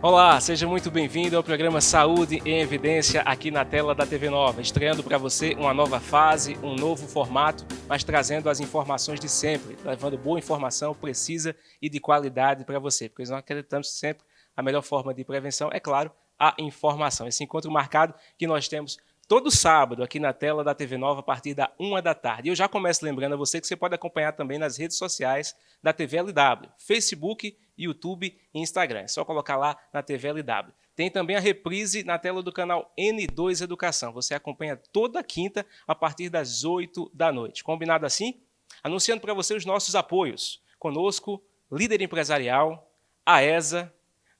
Olá, seja muito bem-vindo ao programa Saúde em Evidência aqui na tela da TV Nova, estreando para você uma nova fase, um novo formato, mas trazendo as informações de sempre, levando boa informação precisa e de qualidade para você, porque nós acreditamos que sempre a melhor forma de prevenção é, claro, a informação. Esse encontro marcado que nós temos todo sábado aqui na tela da TV Nova a partir da 1 da tarde. E eu já começo lembrando a você que você pode acompanhar também nas redes sociais da TV LW, Facebook, YouTube e Instagram. É só colocar lá na TV LW. Tem também a reprise na tela do canal N2 Educação. Você acompanha toda quinta a partir das 8 da noite. Combinado assim? Anunciando para você os nossos apoios. Conosco, Líder Empresarial, AESA,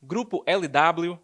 Grupo LW,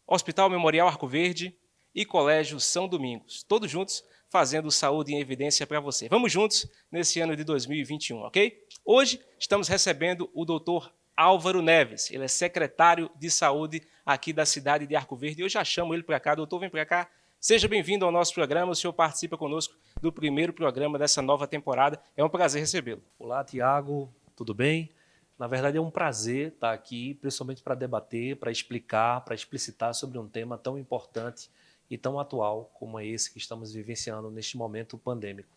Hospital Memorial Arco Verde e Colégio São Domingos. Todos juntos fazendo saúde em evidência para você. Vamos juntos nesse ano de 2021, ok? Hoje estamos recebendo o doutor Álvaro Neves. Ele é secretário de saúde aqui da cidade de Arco Verde. Eu já chamo ele para cá. Doutor, vem para cá. Seja bem-vindo ao nosso programa. O senhor participa conosco do primeiro programa dessa nova temporada. É um prazer recebê-lo. Olá, Tiago. Tudo bem? Na verdade, é um prazer estar aqui, principalmente para debater, para explicar, para explicitar sobre um tema tão importante e tão atual como é esse que estamos vivenciando neste momento pandêmico.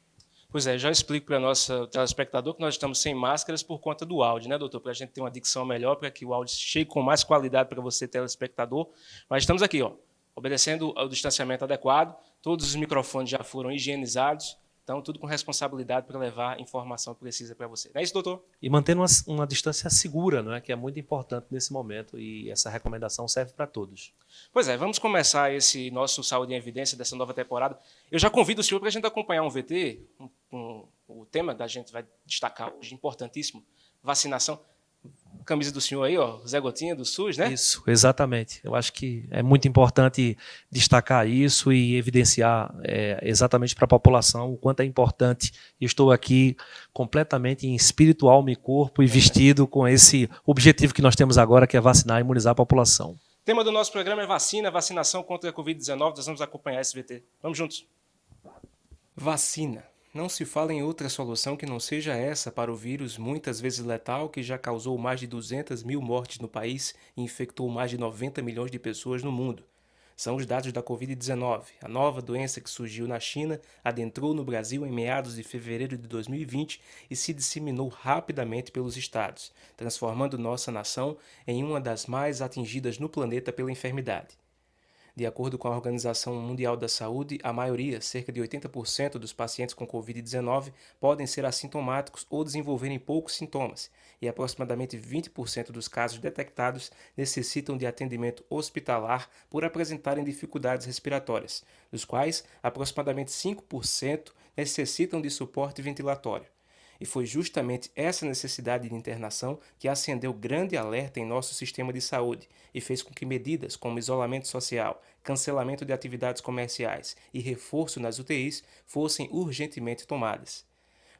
Pois é, já explico para o nosso telespectador que nós estamos sem máscaras por conta do áudio, né, doutor? Para a gente ter uma dicção melhor, para que o áudio chegue com mais qualidade para você, telespectador. Mas estamos aqui, ó, obedecendo ao distanciamento adequado, todos os microfones já foram higienizados, então tudo com responsabilidade para levar a informação precisa para você. Não é isso, doutor? E mantendo uma distância segura, não é? Que é muito importante nesse momento e essa recomendação serve para todos. Pois é, vamos começar esse nosso Saúde em Evidência dessa nova temporada. Eu já convido o senhor para a gente acompanhar um VT, o tema da gente vai destacar hoje, importantíssimo, vacinação. Camisa do senhor aí, ó, Zé Gotinha do SUS, né? Isso, exatamente. Eu acho que é muito importante destacar isso e evidenciar exatamente para a população o quanto é importante. Estou aqui completamente em espírito, alma e corpo e vestido com esse objetivo que nós temos agora, que é vacinar e imunizar a população. O tema do nosso programa é vacinação contra a Covid-19. Nós vamos acompanhar esse VT. Vamos juntos. Vacina. Não se fala em outra solução que não seja essa para o vírus, muitas vezes letal, que já causou mais de 200 mil mortes no país e infectou mais de 90 milhões de pessoas no mundo. São os dados da Covid-19, a nova doença que surgiu na China, adentrou no Brasil em meados de fevereiro de 2020 e se disseminou rapidamente pelos estados, transformando nossa nação em uma das mais atingidas no planeta pela enfermidade. De acordo com a Organização Mundial da Saúde, a maioria, cerca de 80% dos pacientes com Covid-19, podem ser assintomáticos ou desenvolverem poucos sintomas, e aproximadamente 20% dos casos detectados necessitam de atendimento hospitalar por apresentarem dificuldades respiratórias, dos quais aproximadamente 5% necessitam de suporte ventilatório. E foi justamente essa necessidade de internação que acendeu grande alerta em nosso sistema de saúde e fez com que medidas como isolamento social, cancelamento de atividades comerciais e reforço nas UTIs fossem urgentemente tomadas.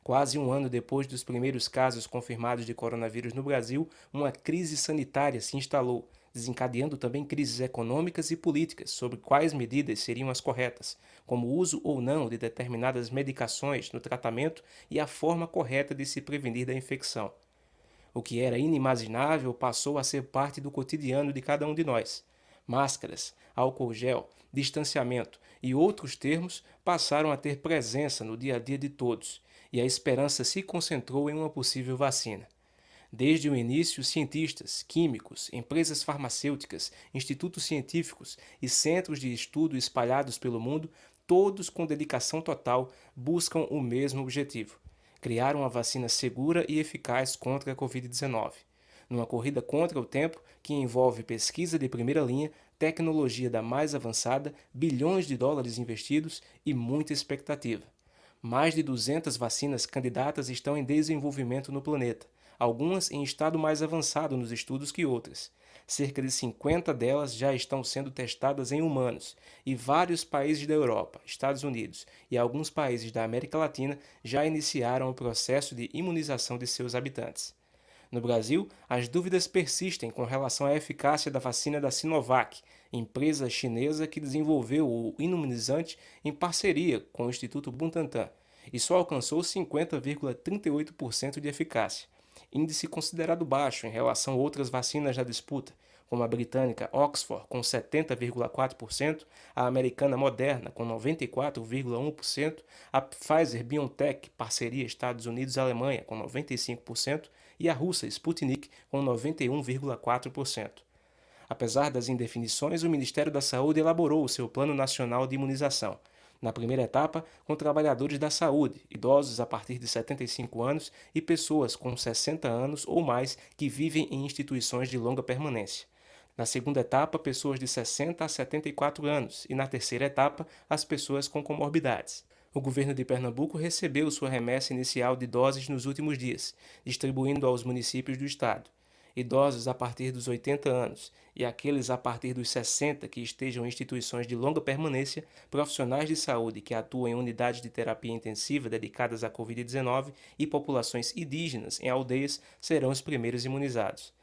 Quase um ano depois dos primeiros casos confirmados de coronavírus no Brasil, uma crise sanitária se instalou, desencadeando também crises econômicas e políticas sobre quais medidas seriam as corretas, como o uso ou não de determinadas medicações no tratamento e a forma correta de se prevenir da infecção. O que era inimaginável passou a ser parte do cotidiano de cada um de nós. Máscaras, álcool gel, distanciamento e outros termos passaram a ter presença no dia a dia de todos, e a esperança se concentrou em uma possível vacina. Desde o início, cientistas, químicos, empresas farmacêuticas, institutos científicos e centros de estudo espalhados pelo mundo, todos com dedicação total, buscam o mesmo objetivo: criar uma vacina segura e eficaz contra a Covid-19. Numa corrida contra o tempo que envolve pesquisa de primeira linha, tecnologia da mais avançada, bilhões de dólares investidos e muita expectativa. Mais de 200 vacinas candidatas estão em desenvolvimento no planeta, algumas em estado mais avançado nos estudos que outras. Cerca de 50 delas já estão sendo testadas em humanos, e vários países da Europa, Estados Unidos e alguns países da América Latina já iniciaram o processo de imunização de seus habitantes. No Brasil, as dúvidas persistem com relação à eficácia da vacina da Sinovac, empresa chinesa que desenvolveu o imunizante em parceria com o Instituto Butantan, e só alcançou 50,38% de eficácia, índice considerado baixo em relação a outras vacinas da disputa, como a britânica Oxford, com 70,4%, a americana Moderna, com 94,1%, a Pfizer-BioNTech, parceria Estados Unidos-Alemanha, com 95%, e a russa Sputnik, com 91,4%. Apesar das indefinições, o Ministério da Saúde elaborou o seu Plano Nacional de Imunização. Na primeira etapa, com trabalhadores da saúde, idosos a partir de 75 anos e pessoas com 60 anos ou mais que vivem em instituições de longa permanência. Na segunda etapa, pessoas de 60 a 74 anos e na terceira etapa, as pessoas com comorbidades. O governo de Pernambuco recebeu sua remessa inicial de doses nos últimos dias, distribuindo aos municípios do estado. Idosos a partir dos 80 anos e aqueles a partir dos 60 que estejam em instituições de longa permanência, profissionais de saúde que atuam em unidades de terapia intensiva dedicadas à Covid-19 e populações indígenas em aldeias serão os primeiros imunizados.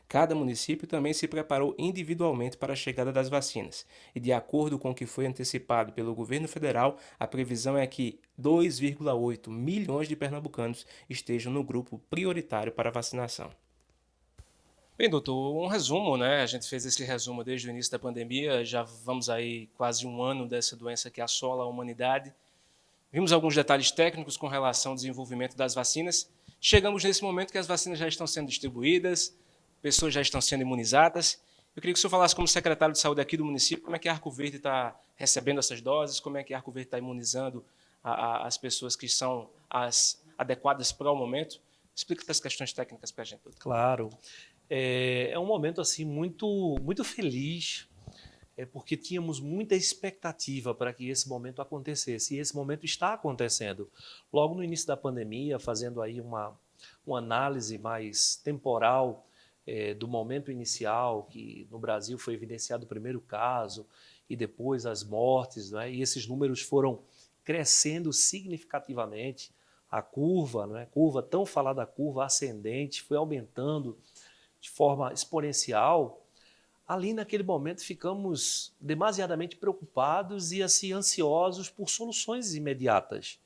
Cada município também se preparou individualmente para a chegada das vacinas, e de acordo com o que foi antecipado pelo governo federal, a previsão é que 2,8 milhões de pernambucanos estejam no grupo prioritário para vacinação. Bem, doutor, um resumo, né? A gente fez esse resumo desde o início da pandemia, já vamos aí quase um ano dessa doença que assola a humanidade. Vimos alguns detalhes técnicos com relação ao desenvolvimento das vacinas. Chegamos nesse momento que as vacinas já estão sendo distribuídas, pessoas já estão sendo imunizadas. Eu queria que o senhor falasse como secretário de saúde aqui do município, como é que a Arco Verde está recebendo essas doses, como é que a Arco Verde está imunizando as pessoas que são as adequadas para o momento. Explica essas questões técnicas para a gente, doutor. Claro. É um momento assim muito feliz, porque tínhamos muita expectativa para que esse momento acontecesse, e esse momento está acontecendo. Logo no início da pandemia, fazendo aí uma análise mais temporal do momento inicial, que no Brasil foi evidenciado o primeiro caso, e depois as mortes, né? E esses números foram crescendo significativamente. A curva, né? Curva, tão falada curva ascendente, foi aumentando de forma exponencial. Ali naquele momento ficamos demasiadamente preocupados e assim ansiosos por soluções imediatas.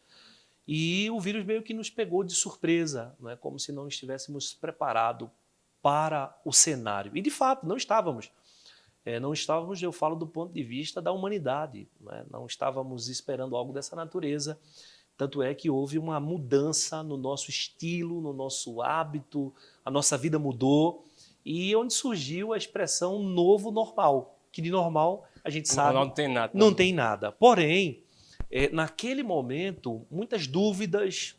E o vírus meio que nos pegou de surpresa, né? Como se não estivéssemos preparados para o cenário. E de fato, não estávamos. Não estávamos, eu falo do ponto de vista da humanidade, né? Não estávamos esperando algo dessa natureza. Tanto é que houve uma mudança no nosso estilo, no nosso hábito, a nossa vida mudou, e onde surgiu a expressão novo normal, que de normal a gente sabe não tem nada. Não tem nada. Porém, naquele momento, muitas dúvidas,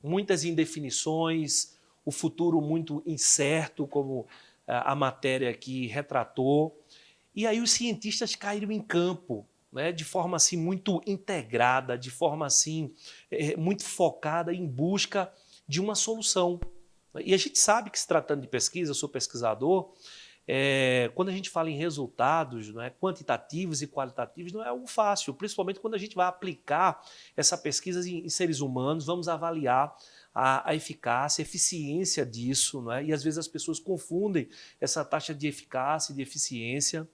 muitas indefinições, o futuro muito incerto, como a matéria aqui retratou, e aí os cientistas caíram em campo, né, de forma assim muito integrada, de forma assim muito focada em busca de uma solução. E a gente sabe que, se tratando de pesquisa, eu sou pesquisador, quando a gente fala em resultados, né, quantitativos e qualitativos, não é algo fácil, principalmente quando a gente vai aplicar essa pesquisa em seres humanos, vamos avaliar a eficácia, a eficiência disso, né, e às vezes as pessoas confundem essa taxa de eficácia e de eficiência,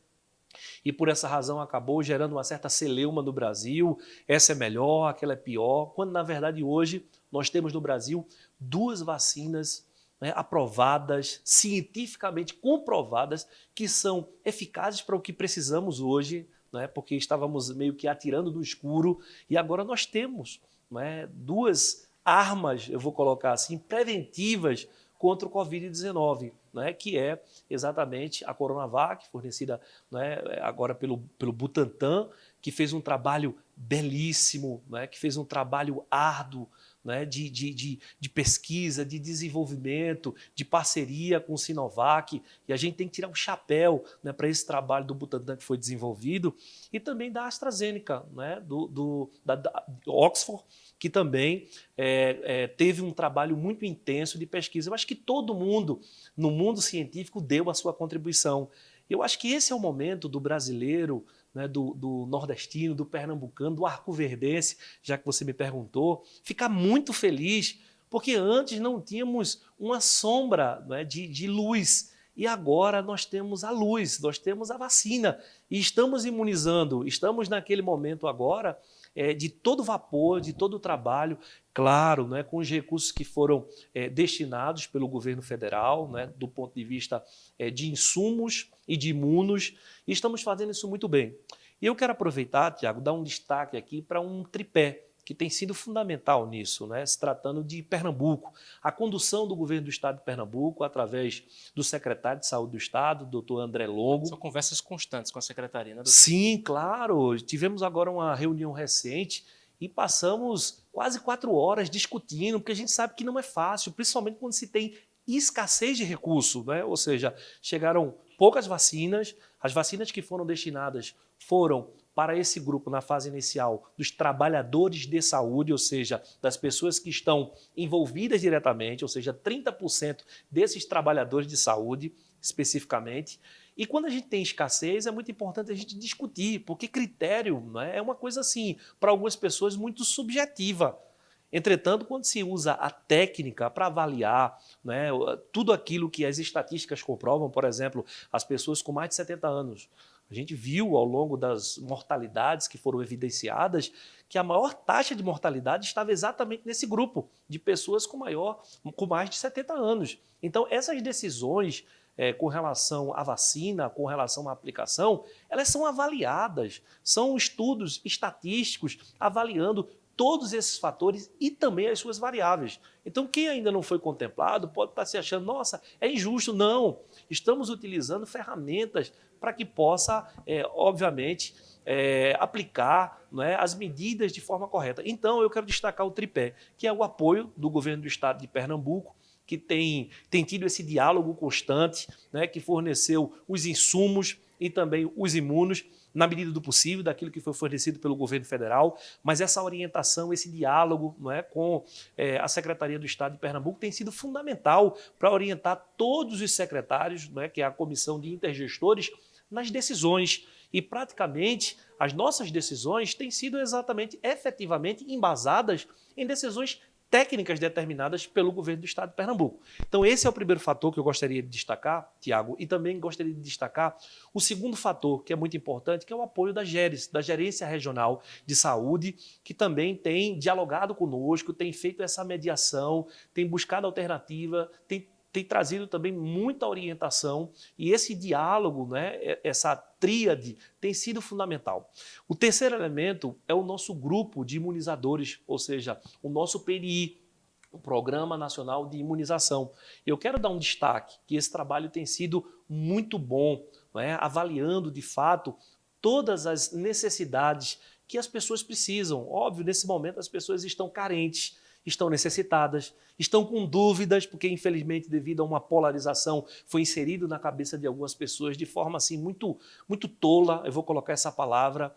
e por essa razão acabou gerando uma certa celeuma no Brasil, essa é melhor, aquela é pior, quando na verdade hoje nós temos no Brasil 2 vacinas, né, aprovadas, cientificamente comprovadas, que são eficazes para o que precisamos hoje, né, porque estávamos meio que atirando no escuro, e agora nós temos, né, 2 armas, eu vou colocar assim, preventivas contra o Covid-19, né, que é exatamente a Coronavac, fornecida, né, agora pelo Butantan, que fez um trabalho belíssimo, né, que fez um trabalho árduo, né, de pesquisa, de desenvolvimento, de parceria com o Sinovac, e a gente tem que tirar o chapéu, né, para esse trabalho do Butantan que foi desenvolvido, e também da AstraZeneca, né, da Oxford, que também teve um trabalho muito intenso de pesquisa. Eu acho que todo mundo, no mundo científico, deu a sua contribuição. Eu acho que esse é o momento do brasileiro, né, do nordestino, do pernambucano, do arco-verdense, já que você me perguntou, ficar muito feliz, porque antes não tínhamos uma sombra, né, de luz, e agora nós temos a luz, nós temos a vacina, e estamos imunizando, estamos naquele momento agora de todo vapor, de todo o trabalho, claro, né, com os recursos que foram destinados pelo governo federal, né, do ponto de vista de insumos e de imunos, e estamos fazendo isso muito bem. E eu quero aproveitar, Tiago, dar um destaque aqui para um tripé que tem sido fundamental nisso, né? Se tratando de Pernambuco. A condução do governo do estado de Pernambuco, através do secretário de Saúde do estado, doutor André Longo. São conversas constantes com a secretaria, né, doutor? Sim, claro. Tivemos agora uma reunião recente e passamos quase 4 horas discutindo, porque a gente sabe que não é fácil, principalmente quando se tem escassez de recurso, né? Ou seja, chegaram poucas vacinas, as vacinas que foram destinadas foram para esse grupo na fase inicial dos trabalhadores de saúde, ou seja, das pessoas que estão envolvidas diretamente, ou seja, 30% desses trabalhadores de saúde especificamente. E quando a gente tem escassez, é muito importante a gente discutir, porque critério, né, é uma coisa assim, para algumas pessoas muito subjetiva. Entretanto, quando se usa a técnica para avaliar, né, tudo aquilo que as estatísticas comprovam, por exemplo, as pessoas com mais de 70 anos, a gente viu ao longo das mortalidades que foram evidenciadas que a maior taxa de mortalidade estava exatamente nesse grupo de pessoas com mais de 70 anos. Então, essas decisões com relação à vacina, com relação à aplicação, elas são avaliadas, são estudos estatísticos avaliando todos esses fatores e também as suas variáveis. Então, quem ainda não foi contemplado pode estar se achando, nossa, é injusto. Não, estamos utilizando ferramentas para que possa, obviamente, aplicar, não é, as medidas de forma correta. Então, eu quero destacar o tripé, que é o apoio do governo do estado de Pernambuco, que tem tido esse diálogo constante, né, que forneceu os insumos e também os imunos, na medida do possível, daquilo que foi fornecido pelo governo federal, mas essa orientação, esse diálogo, não é, com a Secretaria do Estado de Pernambuco tem sido fundamental para orientar todos os secretários, não é, que é a comissão de intergestores, nas decisões. E praticamente as nossas decisões têm sido efetivamente embasadas em decisões técnicas determinadas pelo governo do estado de Pernambuco. Então esse é o primeiro fator que eu gostaria de destacar, Tiago, e também gostaria de destacar o segundo fator, que é muito importante, que é o apoio da GERES, da Gerência Regional de Saúde, que também tem dialogado conosco, tem feito essa mediação, tem buscado alternativa, tem trazido também muita orientação e esse diálogo, né, essa tríade tem sido fundamental. O terceiro elemento é o nosso grupo de imunizadores, ou seja, o nosso PNI, o Programa Nacional de Imunização. Eu quero dar um destaque, que esse trabalho tem sido muito bom, né, avaliando de fato todas as necessidades que as pessoas precisam. Óbvio, nesse momento as pessoas estão carentes, estão necessitadas, estão com dúvidas, porque infelizmente devido a uma polarização foi inserido na cabeça de algumas pessoas de forma assim muito, muito tola, eu vou colocar essa palavra,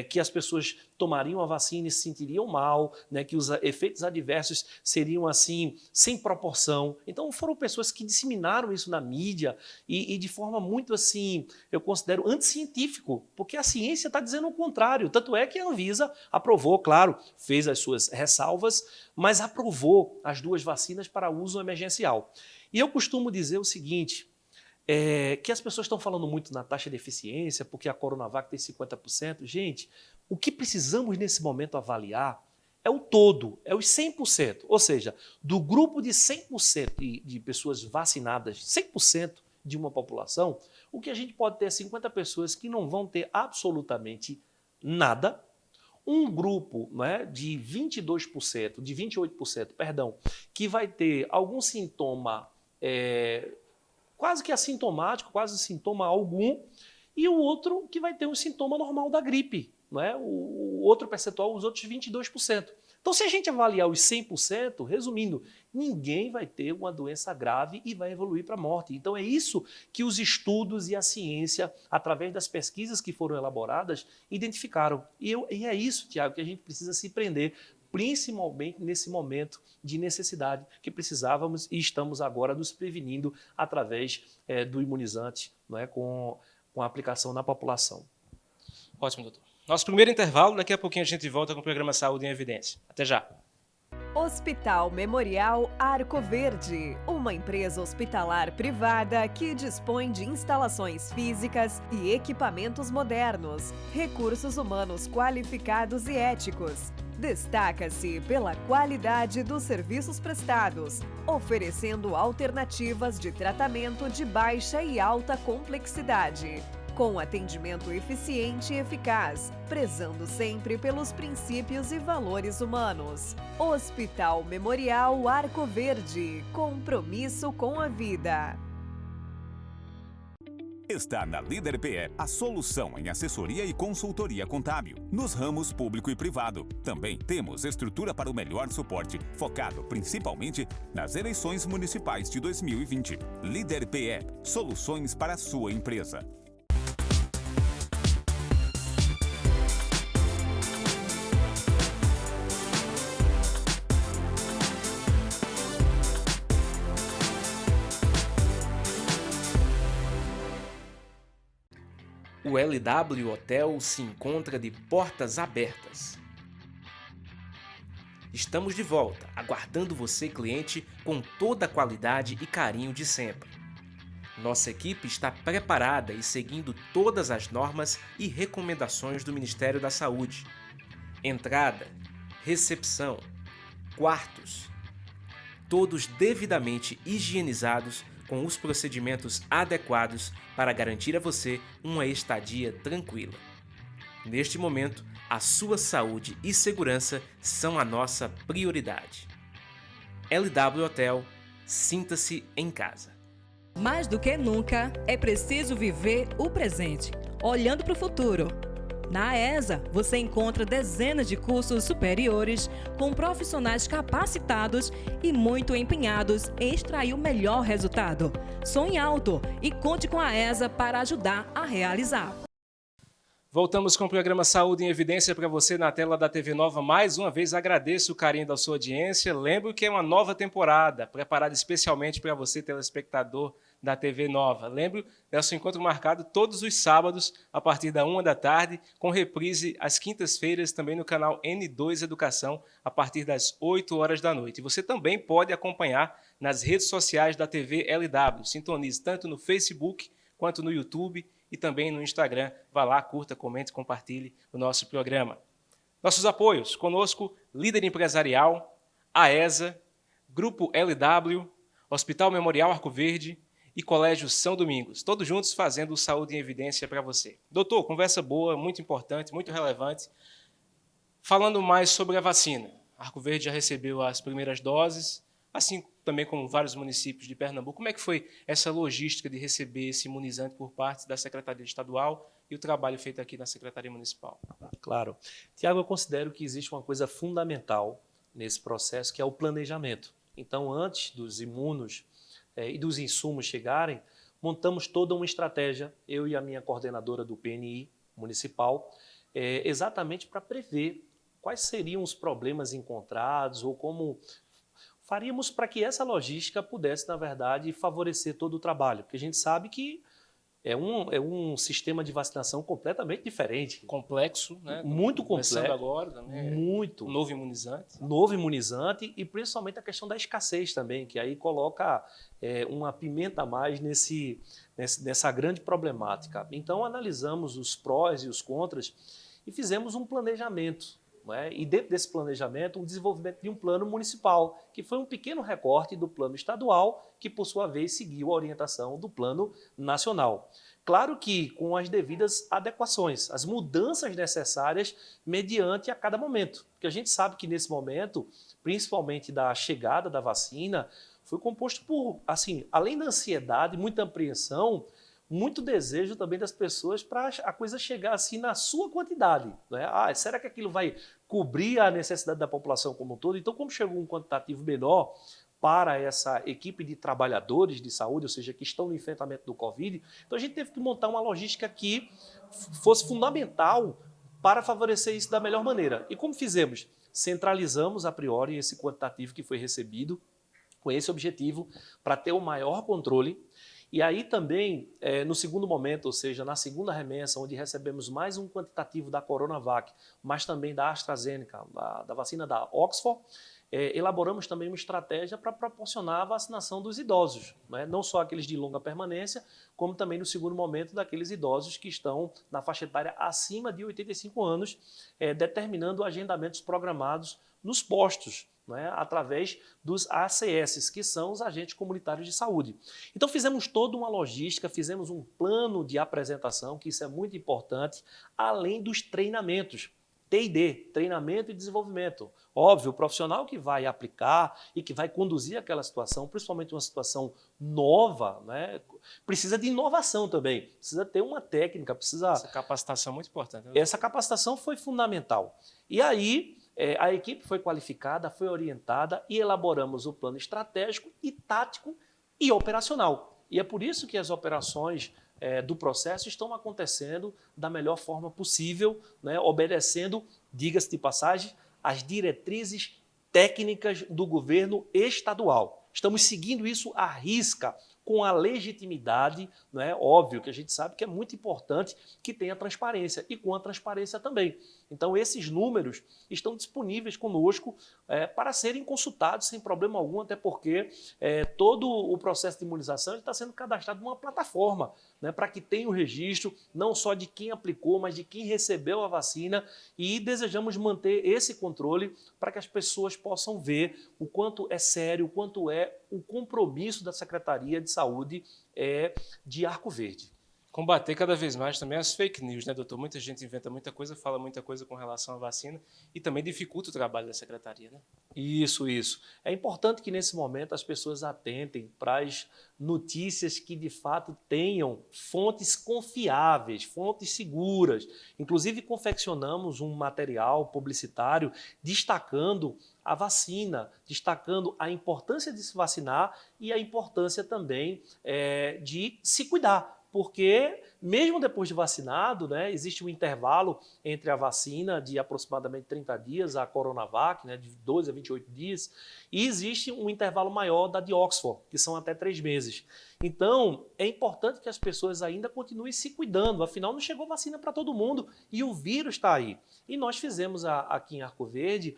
que as pessoas tomariam a vacina e se sentiriam mal, né, que os efeitos adversos seriam assim sem proporção. Então foram pessoas que disseminaram isso na mídia e de forma muito assim, eu considero anticientífico, porque a ciência está dizendo o contrário. Tanto é que a Anvisa aprovou, claro, fez as suas ressalvas, mas aprovou as 2 vacinas para uso emergencial. E eu costumo dizer o seguinte, que as pessoas estão falando muito na taxa de eficiência, porque a Coronavac tem 50%. Gente, o que precisamos nesse momento avaliar é o todo, é os 100%. Ou seja, do grupo de 100% de pessoas vacinadas, 100% de uma população, o que a gente pode ter é 50 pessoas que não vão ter absolutamente nada, um grupo, né, de 22%, de 28%, perdão, que vai ter algum sintoma quase que assintomático, quase sintoma algum, e o outro que vai ter um sintoma normal da gripe, né? O outro percentual, os outros 22%. Então, se a gente avaliar os 100%, resumindo, ninguém vai ter uma doença grave e vai evoluir para a morte. Então, é isso que os estudos e a ciência, através das pesquisas que foram elaboradas, identificaram. E é isso, Tiago, que a gente precisa se prender, principalmente nesse momento de necessidade que precisávamos e estamos agora nos prevenindo através do imunizante, não é, com a aplicação na população. Ótimo, doutor. Nosso primeiro intervalo, daqui a pouquinho a gente volta com o programa Saúde em Evidência. Até já. Hospital Memorial Arco Verde, uma empresa hospitalar privada que dispõe de instalações físicas e equipamentos modernos, recursos humanos qualificados e éticos. Destaca-se pela qualidade dos serviços prestados, oferecendo alternativas de tratamento de baixa e alta complexidade, com atendimento eficiente e eficaz, prezando sempre pelos princípios e valores humanos. Hospital Memorial Arco Verde, compromisso com a vida. Está na Líder PE a solução em assessoria e consultoria contábil, nos ramos público e privado. Também temos estrutura para o melhor suporte, focado principalmente nas eleições municipais de 2020. Líder PE, soluções para a sua empresa. O LW Hotel se encontra de portas abertas. Estamos de volta, aguardando você, cliente, com toda a qualidade e carinho de sempre. Nossa equipe está preparada e seguindo todas as normas e recomendações do Ministério da Saúde. Entrada, recepção, quartos, todos devidamente higienizados com os procedimentos adequados para garantir a você uma estadia tranquila. Neste momento, a sua saúde e segurança são a nossa prioridade. LW Hotel, sinta-se em casa. Mais do que nunca, é preciso viver o presente, olhando para o futuro. Na AESA, você encontra dezenas de cursos superiores com profissionais capacitados e muito empenhados em extrair o melhor resultado. Sonhe alto e conte com a AESA para ajudar a realizar. Voltamos com o programa Saúde em Evidência para você na tela da TV Nova. Mais uma vez agradeço o carinho da sua audiência. Lembro que é uma nova temporada, preparada especialmente para você, telespectador da TV Nova. Lembro, nosso encontro marcado todos os sábados, a partir da 1 da tarde, com reprise às quintas-feiras, também no canal N2 Educação, a partir das 8 horas da noite. Você também pode acompanhar nas redes sociais da TV LW. Sintonize tanto no Facebook quanto no YouTube e também no Instagram. Vá lá, curta, comente, compartilhe o nosso programa. Nossos apoios, conosco, Líder Empresarial, AESA, Grupo LW, Hospital Memorial Arco Verde e Colégio São Domingos, todos juntos fazendo Saúde em Evidência para você. Doutor, conversa boa, muito importante, muito relevante. Falando mais sobre a vacina. Arco Verde já recebeu as primeiras doses, assim também como vários municípios de Pernambuco. Como é que foi essa logística de receber esse imunizante por parte da Secretaria Estadual e o trabalho feito aqui na Secretaria Municipal? Claro. Tiago, eu considero que existe uma coisa fundamental nesse processo, que é o planejamento. Então, antes dos imunos e dos insumos chegarem, montamos toda uma estratégia, eu e a minha coordenadora do PNI municipal, exatamente para prever quais seriam os problemas encontrados ou como faríamos para que essa logística pudesse, na verdade, favorecer todo o trabalho. Porque a gente sabe que é um sistema de vacinação completamente diferente. Complexo, né? Muito complexo. Começando agora também. Muito. Novo imunizante. Novo imunizante e principalmente a questão da escassez também, que aí coloca uma pimenta a mais nessa grande problemática. Então, analisamos os prós e os contras e fizemos um planejamento. E dentro desse planejamento, o desenvolvimento de um plano municipal, que foi um pequeno recorte do plano estadual, que por sua vez seguiu a orientação do plano nacional. Claro que com as devidas adequações, as mudanças necessárias mediante a cada momento. Porque a gente sabe que nesse momento, principalmente da chegada da vacina, foi composto por, assim, além da ansiedade, muita apreensão, muito desejo também das pessoas para a coisa chegar assim na sua quantidade. Né? Será que aquilo vai cobrir a necessidade da população como um todo? Então, como chegou um quantitativo menor para essa equipe de trabalhadores de saúde, ou seja, que estão no enfrentamento do Covid, então a gente teve que montar uma logística que fosse fundamental para favorecer isso da melhor maneira. E como fizemos? Centralizamos a priori esse quantitativo que foi recebido com esse objetivo para ter o maior controle E aí também, no segundo momento, ou seja, na segunda remessa, onde recebemos mais um quantitativo da Coronavac, mas também da AstraZeneca, da vacina da Oxford, elaboramos também uma estratégia para proporcionar a vacinação dos idosos, né? Não só aqueles de longa permanência, como também no segundo momento daqueles idosos que estão na faixa etária acima de 85 anos, determinando agendamentos programados nos postos, né, através dos ACS, que são os agentes comunitários de saúde. Então fizemos toda uma logística, fizemos um plano de apresentação, que isso é muito importante, além dos treinamentos. T&D, treinamento e desenvolvimento. Óbvio, o profissional que vai aplicar e que vai conduzir aquela situação, principalmente uma situação nova, né, precisa de inovação também, precisa ter uma técnica, precisa... Essa capacitação é muito importante. Né? Essa capacitação foi fundamental. E aí, a equipe foi qualificada, foi orientada e elaboramos o plano estratégico e tático e operacional. E é por isso que as operações do processo estão acontecendo da melhor forma possível, né, obedecendo, diga-se de passagem, as diretrizes técnicas do governo estadual. Estamos seguindo isso à risca, com a legitimidade, né? Óbvio que a gente sabe que é muito importante que tenha transparência, e com a transparência também. Então, esses números estão disponíveis conosco para serem consultados sem problema algum, até porque todo o processo de imunização está sendo cadastrado numa plataforma, né, para que tenha o registro não só de quem aplicou, mas de quem recebeu a vacina, e desejamos manter esse controle para que as pessoas possam ver o quanto é sério, o quanto é o compromisso da Secretaria de Saúde de Arco Verde. Combater cada vez mais também as fake news, né, doutor? Muita gente inventa muita coisa, fala muita coisa com relação à vacina e também dificulta o trabalho da secretaria, né? Isso. É importante que nesse momento as pessoas atentem para as notícias que de fato tenham fontes confiáveis, fontes seguras. Inclusive confeccionamos um material publicitário destacando a vacina, destacando a importância de se vacinar e a importância também de se cuidar. Porque mesmo depois de vacinado, né, existe um intervalo entre a vacina de aproximadamente 30 dias, a Coronavac, né, de 12 a 28 dias, e existe um intervalo maior da de Oxford, que são até 3 meses. Então, é importante que as pessoas ainda continuem se cuidando, afinal não chegou vacina para todo mundo e o vírus está aí. E nós fizemos aqui em Arco Verde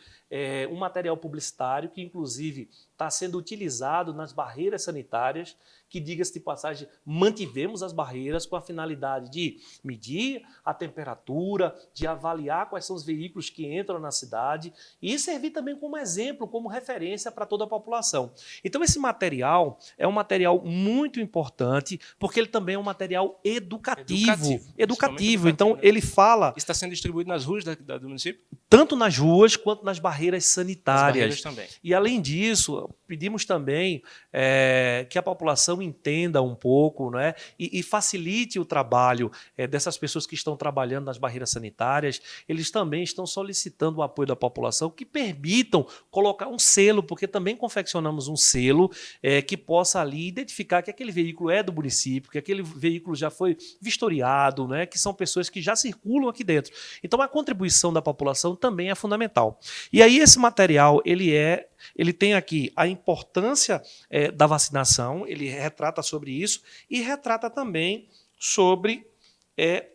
um material publicitário que inclusive está sendo utilizado nas barreiras sanitárias, que, diga-se de passagem, mantivemos as barreiras com a finalidade de medir a temperatura, de avaliar quais são os veículos que entram na cidade e servir também como exemplo, como referência para toda a população. Então esse material é um material muito importante, porque ele também é um material educativo. Então ele fala... Está sendo distribuído nas ruas do município? Tanto nas ruas quanto nas barreiras sanitárias. As barreiras também. E além disso, pedimos também que a população entenda um pouco, né, e facilite o trabalho dessas pessoas que estão trabalhando nas barreiras sanitárias. Eles também estão solicitando o apoio da população que permitam colocar um selo, porque também confeccionamos um selo que possa ali identificar que aquele veículo é do município, que aquele veículo já foi vistoriado, né, que são pessoas que já circulam aqui dentro. Então a contribuição da população também é fundamental. E aí esse material, ele tem aqui a importância da vacinação, ele retrata sobre isso e retrata também sobre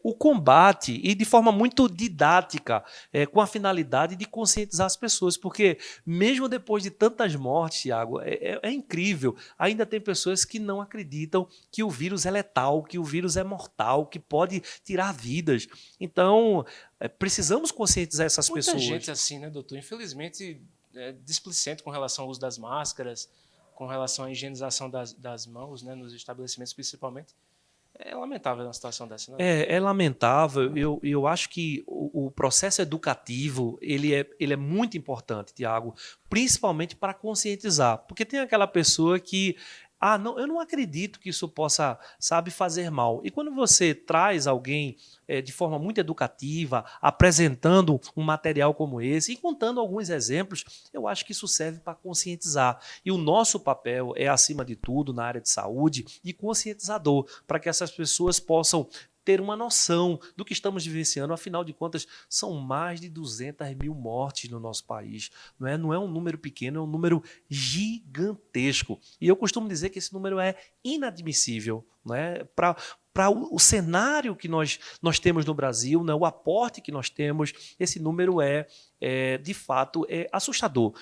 o combate, e de forma muito didática, com a finalidade de conscientizar as pessoas, porque mesmo depois de tantas mortes, Thiago, é incrível, ainda tem pessoas que não acreditam que o vírus é letal, que o vírus é mortal, que pode tirar vidas. Então, precisamos conscientizar essas pessoas. Muita gente assim, né, doutor? Infelizmente, displicente com relação ao uso das máscaras, com relação à higienização das mãos, né, nos estabelecimentos principalmente. É lamentável uma situação dessa, né? É lamentável. Eu acho que o processo educativo ele é muito importante, Tiago, principalmente para conscientizar. Porque tem aquela pessoa que não, eu não acredito que isso possa, fazer mal. E quando você traz alguém de forma muito educativa, apresentando um material como esse e contando alguns exemplos, eu acho que isso serve para conscientizar. E o nosso papel é, acima de tudo, na área de saúde, de conscientizador, para que essas pessoas possam ter uma noção do que estamos vivenciando. Afinal de contas, são mais de 200 mil mortes no nosso país. Não é um número pequeno, é um número gigantesco. E eu costumo dizer que esse número é inadmissível, para o cenário que nós temos no Brasil, o aporte que nós temos, esse número de fato, assustador.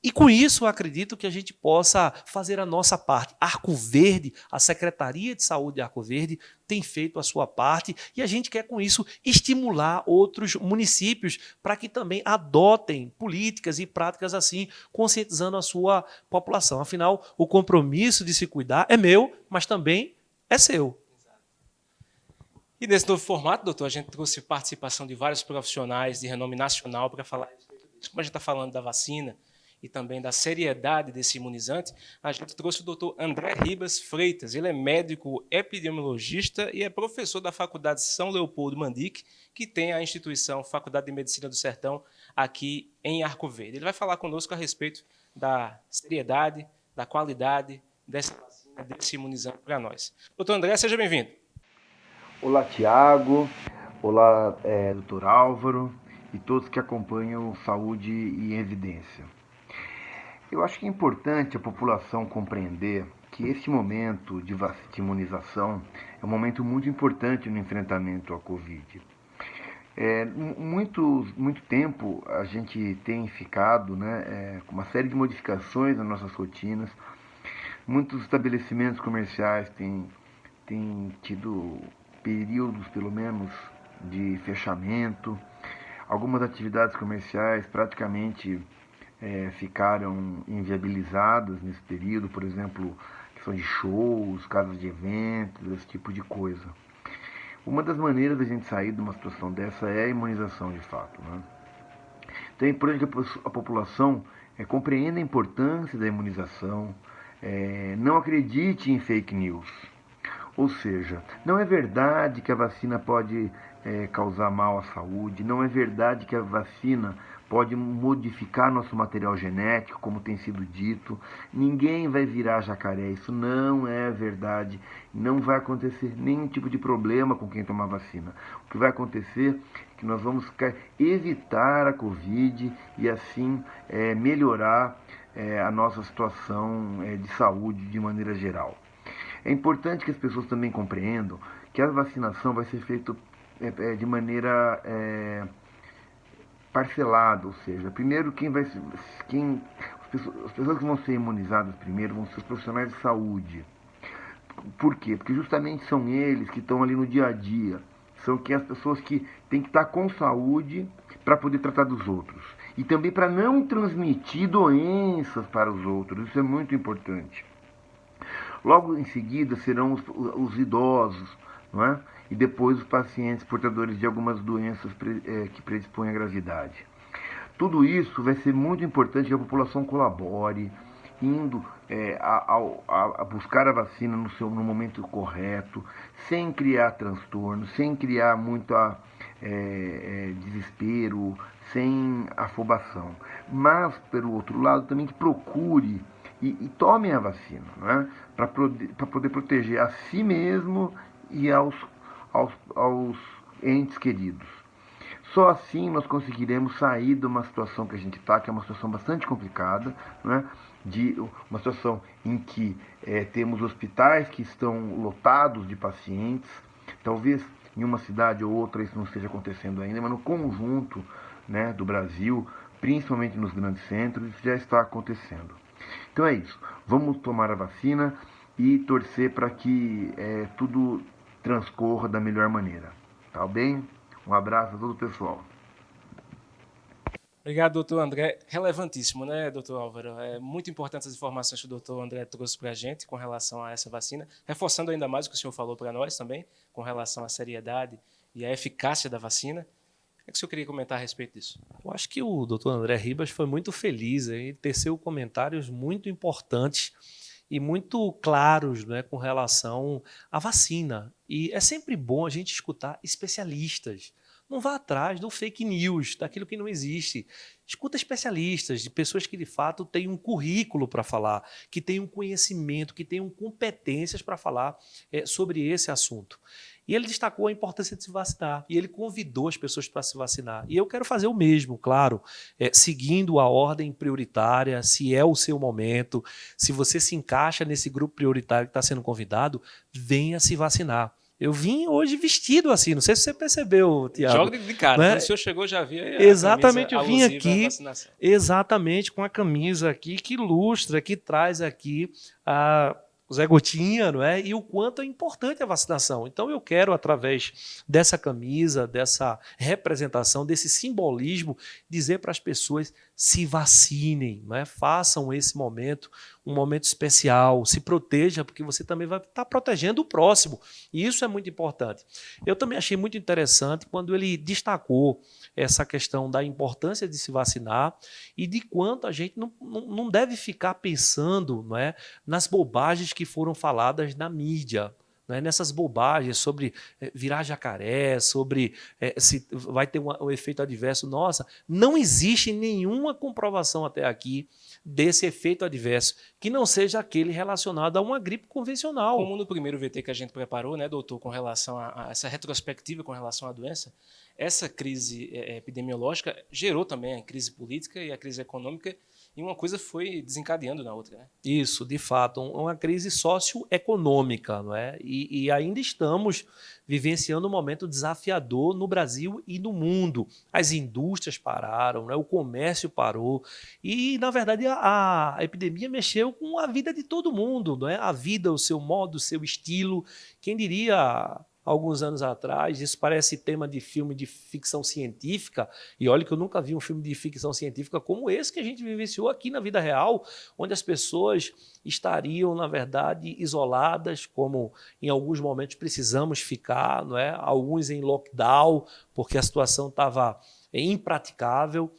E com isso, eu acredito que a gente possa fazer a nossa parte. Arco Verde, a Secretaria de Saúde de Arco Verde, tem feito a sua parte e a gente quer, com isso, estimular outros municípios para que também adotem políticas e práticas assim, conscientizando a sua população. Afinal, o compromisso de se cuidar é meu, mas também é seu. E nesse novo formato, doutor, a gente trouxe participação de vários profissionais de renome nacional para falar a respeito disso. Como a gente está falando da vacina e também da seriedade desse imunizante, a gente trouxe o doutor André Ribas Freitas. Ele é médico epidemiologista e é professor da Faculdade São Leopoldo Mandic, que tem a instituição Faculdade de Medicina do Sertão aqui em Arco Verde. Ele vai falar conosco a respeito da seriedade, da qualidade dessa vacina, desse imunizante para nós. Doutor André, seja bem-vindo. Olá, Tiago. Olá, Dr. Álvaro e todos que acompanham Saúde em Evidência. Eu acho que é importante a população compreender que esse momento de imunização é um momento muito importante no enfrentamento à Covid. Muito tempo a gente tem ficado com uma série de modificações nas nossas rotinas. Muitos estabelecimentos comerciais têm tido períodos, pelo menos, de fechamento. Algumas atividades comerciais praticamente ficaram inviabilizadas nesse período, por exemplo, questão de shows, casas de eventos, esse tipo de coisa. Uma das maneiras da gente sair de uma situação dessa é a imunização, de fato. Então é importante que a população compreenda a importância da imunização, não acredite em fake news. Ou seja, não é verdade que a vacina pode causar mal à saúde, não é verdade que a vacina pode modificar nosso material genético, como tem sido dito. Ninguém vai virar jacaré, isso não é verdade. Não vai acontecer nenhum tipo de problema com quem tomar vacina. O que vai acontecer é que nós vamos evitar a Covid e assim melhorar a nossa situação de saúde de maneira geral. É importante que as pessoas também compreendam que a vacinação vai ser feita de maneira parcelada, ou seja, primeiro as pessoas que vão ser imunizadas primeiro vão ser os profissionais de saúde. Por quê? Porque justamente são eles que estão ali no dia a dia, são as pessoas que têm que estar com saúde para poder tratar dos outros e também para não transmitir doenças para os outros. Isso é muito importante. Logo em seguida serão os idosos, não é? E depois os pacientes portadores de algumas doenças que predispõem à gravidade. Tudo isso vai ser muito importante que a população colabore, indo a buscar a vacina no momento correto, sem criar transtorno, sem criar muito desespero, sem afobação. Mas, pelo outro lado, também que procure e tomem a vacina, não é? Para poder proteger a si mesmo e aos entes queridos. Só assim nós conseguiremos sair de uma situação que a gente está, que é uma situação bastante complicada, não é? De uma situação em que temos hospitais que estão lotados de pacientes. Talvez em uma cidade ou outra isso não esteja acontecendo ainda, mas no conjunto, né, do Brasil, principalmente nos grandes centros, isso já está acontecendo. Então é isso, vamos tomar a vacina e torcer para que tudo transcorra da melhor maneira. Tá bem? Um abraço a todo o pessoal. Obrigado, doutor André. Relevantíssimo, né, doutor Álvaro? É muito importante as informações que o doutor André trouxe para a gente com relação a essa vacina, reforçando ainda mais o que o senhor falou para nós também, com relação à seriedade e à eficácia da vacina. O que o senhor queria comentar a respeito disso? Eu acho que o doutor André Ribas foi muito feliz em tecer comentários muito importantes e muito claros, né, com relação à vacina. E é sempre bom a gente escutar especialistas. Não vá atrás do fake news, daquilo que não existe. Escuta especialistas, de pessoas que de fato têm um currículo para falar, que têm um conhecimento, que têm competências para falar sobre esse assunto. E ele destacou a importância de se vacinar. E ele convidou as pessoas para se vacinar. E eu quero fazer o mesmo, claro, seguindo a ordem prioritária, se é o seu momento, se você se encaixa nesse grupo prioritário que está sendo convidado, venha se vacinar. Eu vim hoje vestido assim, não sei se você percebeu, Tiago. Joga de cara, né? Quando o senhor chegou já havia exatamente, eu vim aqui exatamente com a camisa aqui que ilustra, que traz aqui o Zé Gotinha, não é? E o quanto é importante a vacinação. Então eu quero, através dessa camisa, dessa representação, desse simbolismo, dizer para as pessoas: se vacinem, não é? Façam esse momento um momento especial, se proteja, porque você também vai estar protegendo o próximo. E isso é muito importante. Eu também achei muito interessante quando ele destacou essa questão da importância de se vacinar e de quanto a gente não deve ficar pensando, não é, nas bobagens que foram faladas na mídia. Né, nessas bobagens sobre virar jacaré, sobre se vai ter um efeito adverso. Nossa, não existe nenhuma comprovação até aqui desse efeito adverso que não seja aquele relacionado a uma gripe convencional. Como no primeiro VT que a gente preparou, né, doutor, com relação a essa retrospectiva com relação à doença, essa crise epidemiológica gerou também a crise política e a crise econômica, e uma coisa foi desencadeando na outra, né? Isso, de fato, uma crise socioeconômica, não é? E ainda estamos vivenciando um momento desafiador no Brasil e no mundo. As indústrias pararam, né? O comércio parou e, na verdade, a epidemia mexeu com a vida de todo mundo, não é? A vida, o seu modo, o seu estilo. Quem diria, alguns anos atrás, isso parece tema de filme de ficção científica, e olha que eu nunca vi um filme de ficção científica como esse que a gente vivenciou aqui na vida real, onde as pessoas estariam, na verdade, isoladas, como em alguns momentos precisamos ficar, não é? Alguns em lockdown, porque a situação estava impraticável,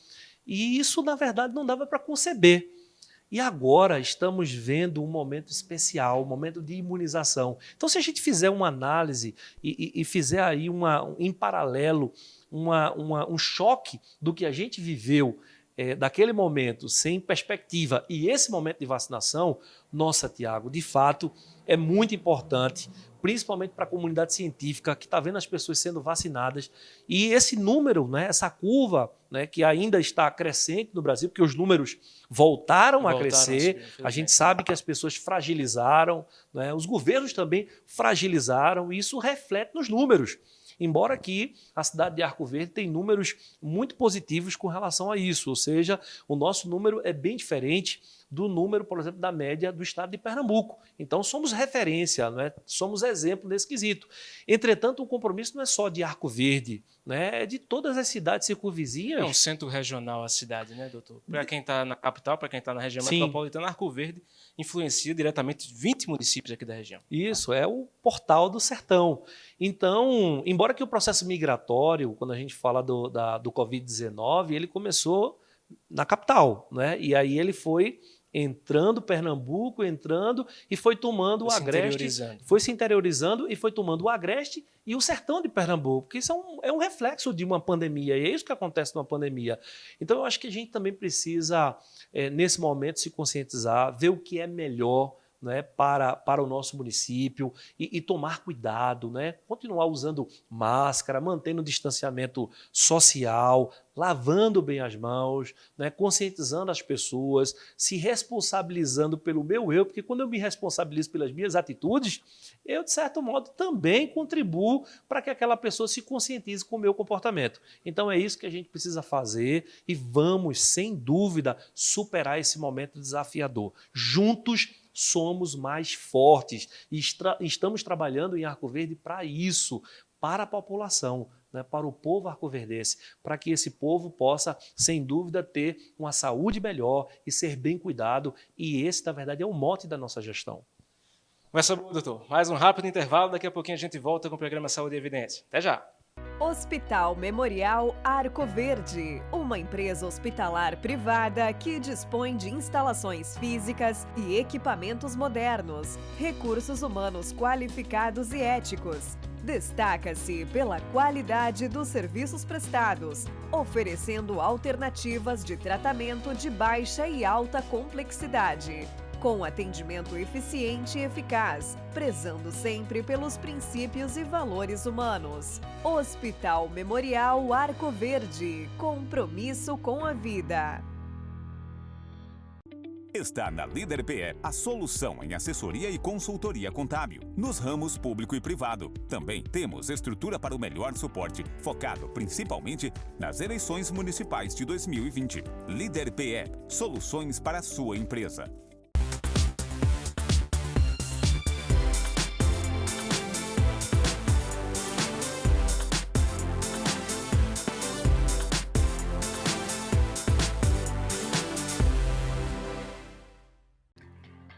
e isso, na verdade, não dava para conceber. E agora estamos vendo um momento especial, um momento de imunização. Então, se a gente fizer uma análise e fizer aí em paralelo um choque do que a gente viveu daquele momento sem perspectiva e esse momento de vacinação, nossa, Tiago, de fato é muito importante, principalmente para a comunidade científica que está vendo as pessoas sendo vacinadas. E esse número, né, essa curva, né, que ainda está crescente no Brasil, porque os números voltaram a crescer, a gente sabe que as pessoas fragilizaram, né, os governos também fragilizaram, e isso reflete nos números. Embora aqui a cidade de Arco Verde tem números muito positivos com relação a isso, ou seja, o nosso número é bem diferente do número, por exemplo, da média do estado de Pernambuco. Então somos referência, não é? Somos exemplo nesse quesito. Entretanto, o compromisso não é só de Arco Verde, né? É de todas as cidades circunvizinhas. É um centro regional a cidade, né, doutor? Para quem está na capital, para quem está na região metropolitana, Arco Verde influencia diretamente 20 municípios aqui da região. Isso, é o portal do sertão. Então, embora que o processo migratório, quando a gente fala do Covid-19, ele começou na capital, né? E aí ele foi entrando Pernambuco, e foi tomando o Agreste, foi se interiorizando e foi tomando o Agreste e o sertão de Pernambuco, porque isso é um reflexo de uma pandemia, e é isso que acontece numa pandemia. Então eu acho que a gente também precisa, nesse momento, se conscientizar, ver o que é melhor, né, para o nosso município e tomar cuidado, né, continuar usando máscara, mantendo o distanciamento social, lavando bem as mãos, né, conscientizando as pessoas, se responsabilizando pelo meu eu, porque quando eu me responsabilizo pelas minhas atitudes, eu, de certo modo, também contribuo para que aquela pessoa se conscientize com o meu comportamento. Então é isso que a gente precisa fazer e vamos, sem dúvida, superar esse momento desafiador. Juntos, somos mais fortes e estamos trabalhando em Arco Verde para isso, para a população, né, para o povo arcoverdense, para que esse povo possa, sem dúvida, ter uma saúde melhor e ser bem cuidado. E esse, na verdade, é o mote da nossa gestão. Conversa boa, doutor. Mais um rápido intervalo, daqui a pouquinho a gente volta com o programa Saúde e Evidência. Até já! Hospital Memorial Arco Verde, uma empresa hospitalar privada que dispõe de instalações físicas e equipamentos modernos, recursos humanos qualificados e éticos. Destaca-se pela qualidade dos serviços prestados, oferecendo alternativas de tratamento de baixa e alta complexidade. com atendimento eficiente e eficaz, prezando sempre pelos princípios e valores humanos. Hospital Memorial Arco Verde, compromisso com a vida. Está na Líder PE a solução em assessoria e consultoria contábil, nos ramos público e privado. Também temos estrutura para o melhor suporte, focado principalmente nas eleições municipais de 2020. Líder PE, soluções para a sua empresa.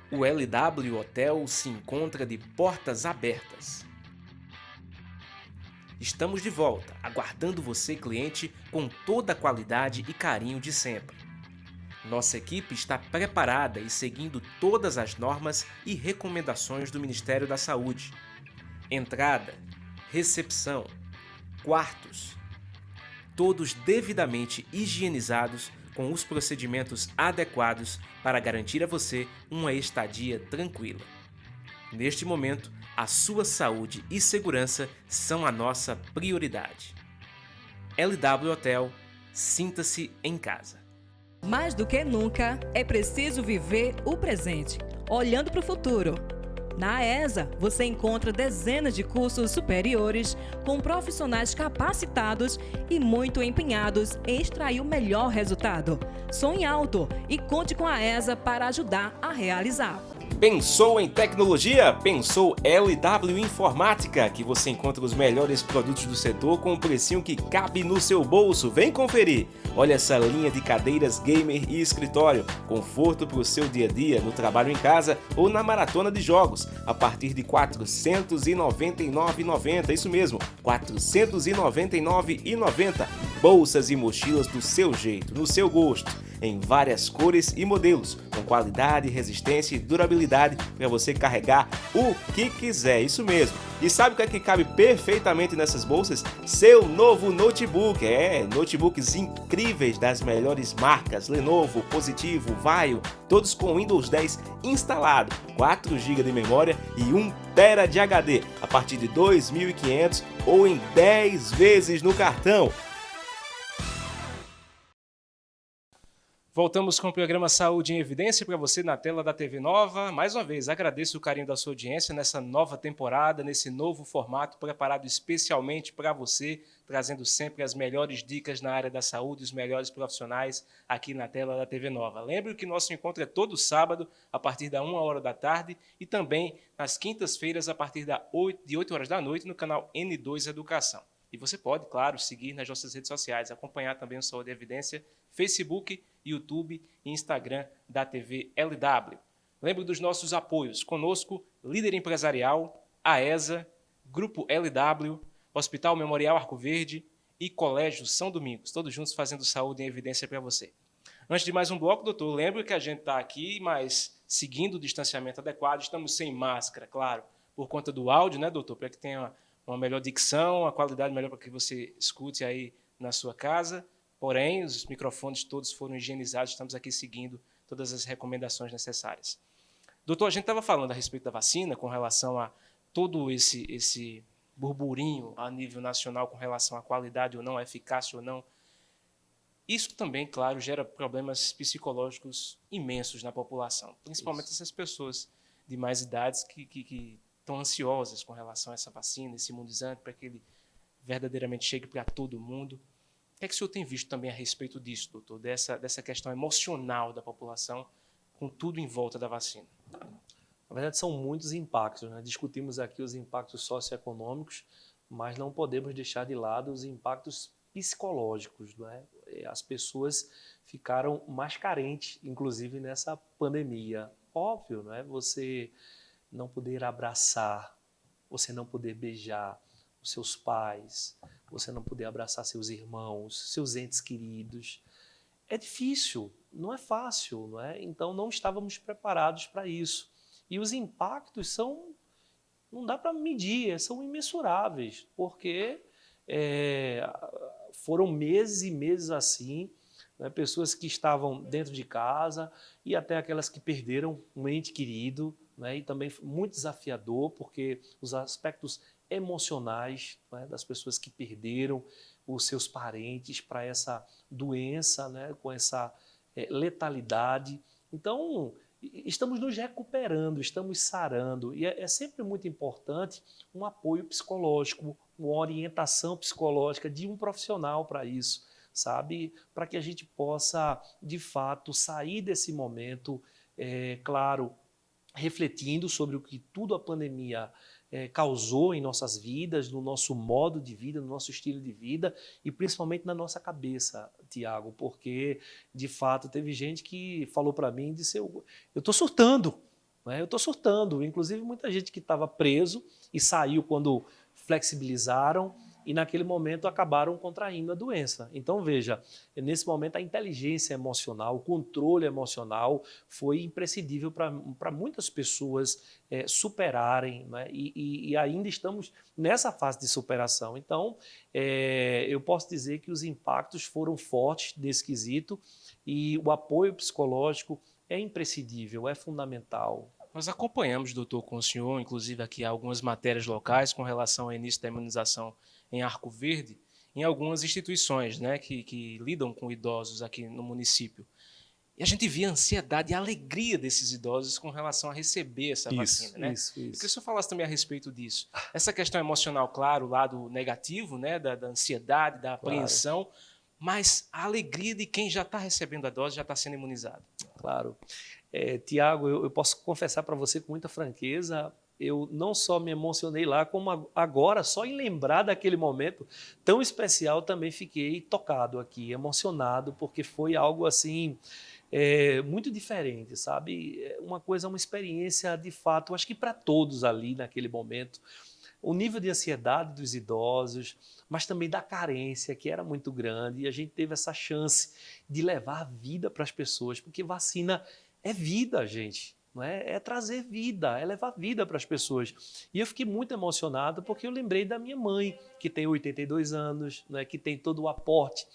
O LW Hotel se encontra de portas abertas. Estamos de volta, aguardando você, cliente, com toda a qualidade e carinho de sempre. Nossa equipe está preparada e seguindo todas as normas e recomendações do Ministério da Saúde. Entrada, recepção, quartos, todos devidamente higienizados com os procedimentos adequados para garantir a você uma estadia tranquila. Neste momento, a sua saúde e segurança são a nossa prioridade. LW Hotel, sinta-se em casa. Mais do que nunca, é preciso viver o presente, olhando para o futuro. Na AESA, você encontra dezenas de cursos superiores com profissionais capacitados e muito empenhados em extrair o melhor resultado. Sonhe alto e conte com a AESA para ajudar a realizar. Pensou em tecnologia? Pensou LW Informática, que você encontra os melhores produtos do setor com um precinho que cabe no seu bolso. Vem conferir! Olha essa linha de cadeiras gamer e escritório, conforto para o seu dia a dia, no trabalho em casa ou na maratona de jogos, a partir de R$ 499,90. Isso mesmo, R$ 499,90. Bolsas e mochilas do seu jeito, no seu gosto, em várias cores e modelos, com qualidade, resistência e durabilidade para você carregar o que quiser, isso mesmo. E sabe o que é que cabe perfeitamente nessas bolsas? Seu novo notebook, notebooks incríveis das melhores marcas, Lenovo, Positivo, Vaio, todos com Windows 10 instalado, 4 GB de memória e 1 TB de HD, a partir de R$ 2.500 ou em 10 vezes no cartão. Voltamos com o programa Saúde em Evidência para você na tela da TV Nova. Mais uma vez, agradeço o carinho da sua audiência nessa nova temporada, nesse novo formato preparado especialmente para você, trazendo sempre as melhores dicas na área da saúde, os melhores profissionais aqui na tela da TV Nova. Lembre que o nosso encontro é todo sábado, a partir da 1h da tarde, e também nas quintas-feiras, a partir de 8 horas da noite, no canal N2 Educação. E você pode, claro, seguir nas nossas redes sociais, acompanhar também o Saúde em Evidência, Facebook, YouTube e Instagram da TV LW. Lembre dos nossos apoios. Conosco, Líder Empresarial, AESA, Grupo LW, Hospital Memorial Arco Verde e Colégio São Domingos, todos juntos fazendo saúde em evidência para você. Antes de mais um bloco, doutor, lembre que a gente está aqui, mas seguindo o distanciamento adequado, estamos sem máscara, claro, por conta do áudio, né, doutor, para que tenha uma melhor dicção, uma qualidade melhor para que você escute aí na sua casa. Porém, os microfones todos foram higienizados, estamos aqui seguindo todas as recomendações necessárias. Doutor, a gente estava falando a respeito da vacina, com relação a todo esse burburinho a nível nacional com relação à qualidade ou não, à eficácia ou não. Isso também, claro, gera problemas psicológicos imensos na população, principalmente essas pessoas de mais idades que estão ansiosas com relação a essa vacina, esse imunizante, para que ele verdadeiramente chegue para todo mundo. O que é que o senhor tem visto também a respeito disso, doutor, dessa questão emocional da população com tudo em volta da vacina? Na verdade, são muitos impactos, né? Discutimos aqui os impactos socioeconômicos, mas não podemos deixar de lado os impactos psicológicos, né? As pessoas ficaram mais carentes, inclusive nessa pandemia. Óbvio, não é? Você não poder abraçar, você não poder beijar os seus pais, você não poder abraçar seus irmãos, seus entes queridos. É difícil, não é fácil, não é? Então não estávamos preparados para isso. E os impactos não dá para medir, são imensuráveis, porque foram meses e meses assim, né? Pessoas que estavam dentro de casa e até aquelas que perderam um ente querido, né? E também muito desafiador, porque os aspectos emocionais, né, das pessoas que perderam os seus parentes para essa doença, né, com essa letalidade. Então, estamos nos recuperando, estamos sarando, e é sempre muito importante um apoio psicológico, uma orientação psicológica de um profissional para isso, sabe? Para que a gente possa, de fato, sair desse momento, claro, refletindo sobre o que tudo a pandemia causou em nossas vidas, no nosso modo de vida, no nosso estilo de vida e principalmente na nossa cabeça, Tiago, porque de fato teve gente que falou para mim e disse: eu estou surtando, né? Eu estou surtando. Inclusive muita gente que estava preso e saiu quando flexibilizaram e naquele momento acabaram contraindo a doença. Então veja, nesse momento a inteligência emocional, o controle emocional foi imprescindível para muitas pessoas superarem, né? E ainda estamos nessa fase de superação. Então eu posso dizer que os impactos foram fortes desse quesito e o apoio psicológico é imprescindível, é fundamental. Nós acompanhamos, doutor, com o senhor, inclusive aqui algumas matérias locais com relação ao início da imunização em Arco Verde, em algumas instituições, né, que lidam com idosos aqui no município. E a gente via a ansiedade e a alegria desses idosos com relação a receber essa vacina. Né? Isso. Eu queria que o senhor falasse também a respeito disso. Essa questão emocional, claro, o lado negativo, né, da ansiedade, da apreensão, claro, mas a alegria de quem já está recebendo a dose, já está sendo imunizado. Claro. Tiago, eu posso confessar para você com muita franqueza, eu não só me emocionei lá, como agora, só em lembrar daquele momento tão especial, também fiquei tocado aqui, emocionado, porque foi algo assim muito diferente, sabe? Uma experiência de fato, acho que para todos ali naquele momento, o nível de ansiedade dos idosos, mas também da carência, que era muito grande, e a gente teve essa chance de levar a vida para as pessoas, porque vacina é vida, gente. Não é trazer vida, é levar vida para as pessoas. E eu fiquei muito emocionado porque eu lembrei da minha mãe, que tem 82 anos, né, que tem todo o aporte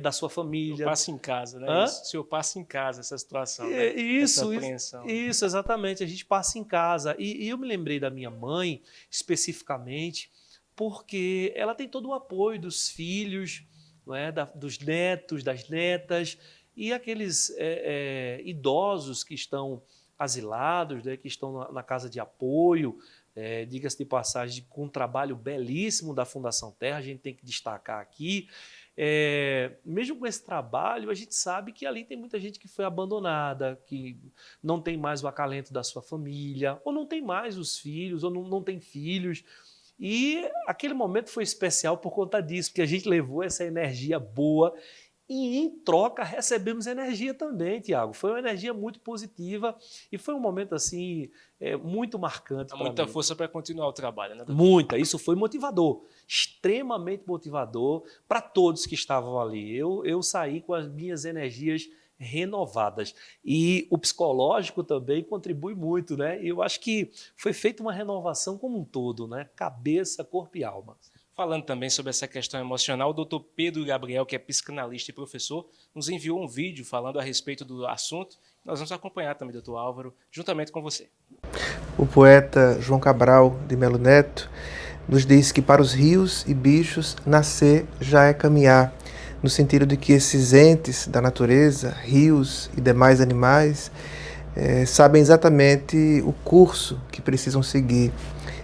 da sua família. Passa em casa, né? O senhor passa em casa essa situação, né? Essa apreensão. Isso, exatamente. A gente passa em casa. E eu me lembrei da minha mãe, especificamente, porque ela tem todo o apoio dos filhos, não é? Dos netos, das netas, e aqueles idosos que estão asilados, né, que estão na casa de apoio, diga-se de passagem, com um trabalho belíssimo da Fundação Terra, a gente tem que destacar aqui. Mesmo com esse trabalho, a gente sabe que ali tem muita gente que foi abandonada, que não tem mais o acalento da sua família, ou não tem mais os filhos, ou não tem filhos. E aquele momento foi especial por conta disso, porque a gente levou essa energia boa e, em troca, recebemos energia também, Tiago. Foi uma energia muito positiva e foi um momento assim muito marcante. Muita força para continuar o trabalho, né, doutor? Muita. Isso foi motivador, extremamente motivador para todos que estavam ali. Eu saí com as minhas energias renovadas. E o psicológico também contribui muito, né? Eu acho que foi feita uma renovação como um todo, né? Cabeça, corpo e alma. Falando também sobre essa questão emocional, o doutor Pedro Gabriel, que é psicanalista e professor, nos enviou um vídeo falando a respeito do assunto. Nós vamos acompanhar também, doutor Álvaro, juntamente com você. O poeta João Cabral de Melo Neto nos diz que para os rios e bichos, nascer já é caminhar, no sentido de que esses entes da natureza, rios e demais animais, sabem exatamente o curso que precisam seguir.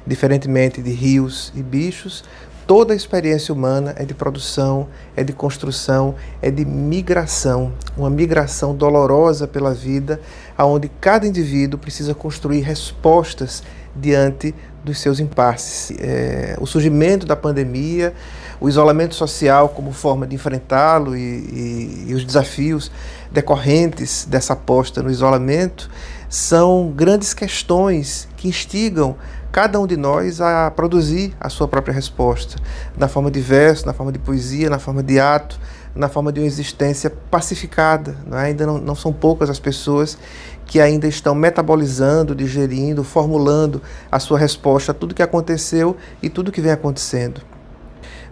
Diferentemente de rios e bichos, toda a experiência humana é de produção, é de construção, é de migração, uma migração dolorosa pela vida, onde cada indivíduo precisa construir respostas diante dos seus impasses. O surgimento da pandemia, o isolamento social como forma de enfrentá-lo e os desafios decorrentes dessa aposta no isolamento são grandes questões que instigam cada um de nós a produzir a sua própria resposta, na forma de verso, na forma de poesia, na forma de ato, na forma de uma existência pacificada. Não é? Ainda não são poucas as pessoas que ainda estão metabolizando, digerindo, formulando a sua resposta a tudo que aconteceu e tudo que vem acontecendo.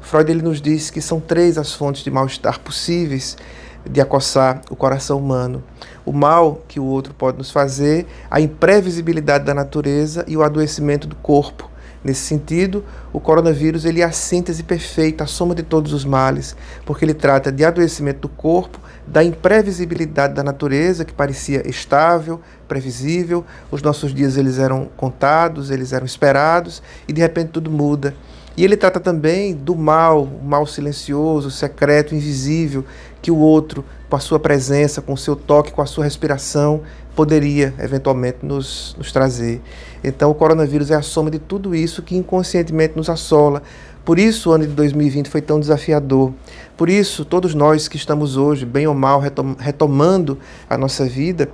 Freud ele nos diz que são 3 as fontes de mal-estar possíveis de acossar o coração humano. O mal que o outro pode nos fazer, a imprevisibilidade da natureza e o adoecimento do corpo. Nesse sentido, o coronavírus ele é a síntese perfeita, a soma de todos os males, porque ele trata de adoecimento do corpo, da imprevisibilidade da natureza, que parecia estável, previsível, os nossos dias eles eram contados, eles eram esperados, e de repente tudo muda. E ele trata também do mal, o mal silencioso, secreto, invisível, que o outro, com a sua presença, com o seu toque, com a sua respiração, poderia eventualmente nos trazer. Então o coronavírus é a soma de tudo isso que inconscientemente nos assola. Por isso o ano de 2020 foi tão desafiador. Por isso todos nós que estamos hoje, bem ou mal, retomando a nossa vida,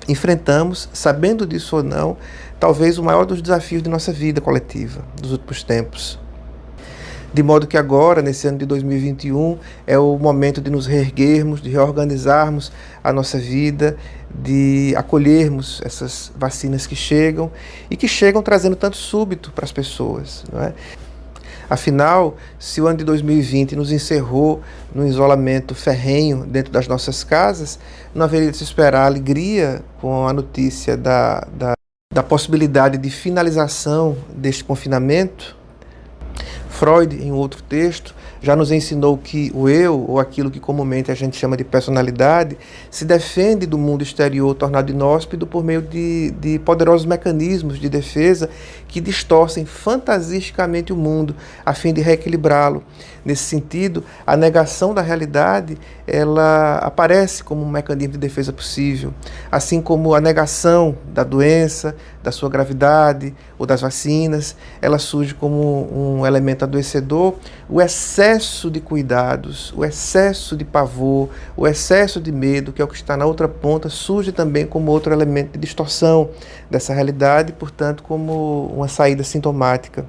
enfrentamos, sabendo disso ou não, talvez o maior dos desafios de nossa vida coletiva dos últimos tempos. De modo que agora, nesse ano de 2021, é o momento de nos reerguermos, de reorganizarmos a nossa vida, de acolhermos essas vacinas que chegam e que chegam trazendo tanto súbito para as pessoas, não é? Afinal, se o ano de 2020 nos encerrou no isolamento ferrenho dentro das nossas casas, não haveria de se esperar alegria com a notícia da possibilidade de finalização deste confinamento. Freud, em outro texto, já nos ensinou que o eu, ou aquilo que comumente a gente chama de personalidade, se defende do mundo exterior tornado inóspito por meio de poderosos mecanismos de defesa que distorcem fantasisticamente o mundo a fim de reequilibrá-lo. Nesse sentido, a negação da realidade ela aparece como um mecanismo de defesa possível, assim como a negação da doença, da sua gravidade ou das vacinas, ela surge como um elemento adoecedor. O excesso de cuidados, o excesso de pavor, o excesso de medo, que é o que está na outra ponta, surge também como outro elemento de distorção dessa realidade, portanto, como uma saída sintomática.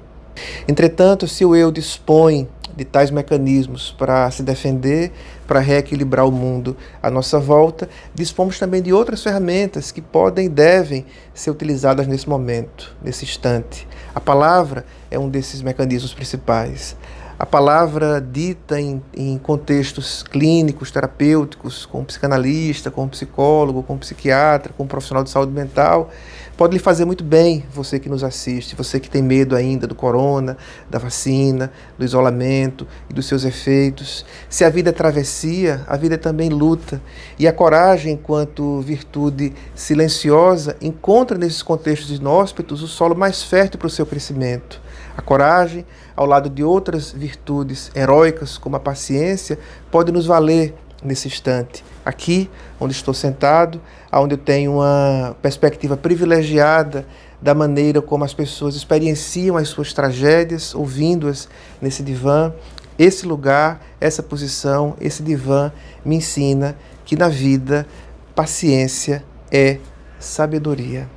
Entretanto, se o eu dispõe de tais mecanismos para se defender, para reequilibrar o mundo à nossa volta, dispomos também de outras ferramentas que podem e devem ser utilizadas nesse momento, nesse instante. A palavra é um desses mecanismos principais. A palavra dita em contextos clínicos, terapêuticos, com um psicanalista, com um psicólogo, com um psiquiatra, com um profissional de saúde mental, pode lhe fazer muito bem, você que nos assiste, você que tem medo ainda do corona, da vacina, do isolamento e dos seus efeitos. Se a vida é travessia, a vida é também luta. E a coragem, enquanto virtude silenciosa, encontra nesses contextos inóspitos o solo mais fértil para o seu crescimento. A coragem, ao lado de outras virtudes heróicas, como a paciência, pode nos valer nesse instante. Aqui, onde estou sentado, onde eu tenho uma perspectiva privilegiada da maneira como as pessoas experienciam as suas tragédias, ouvindo-as nesse divã, esse lugar, essa posição, esse divã me ensina que na vida paciência é sabedoria.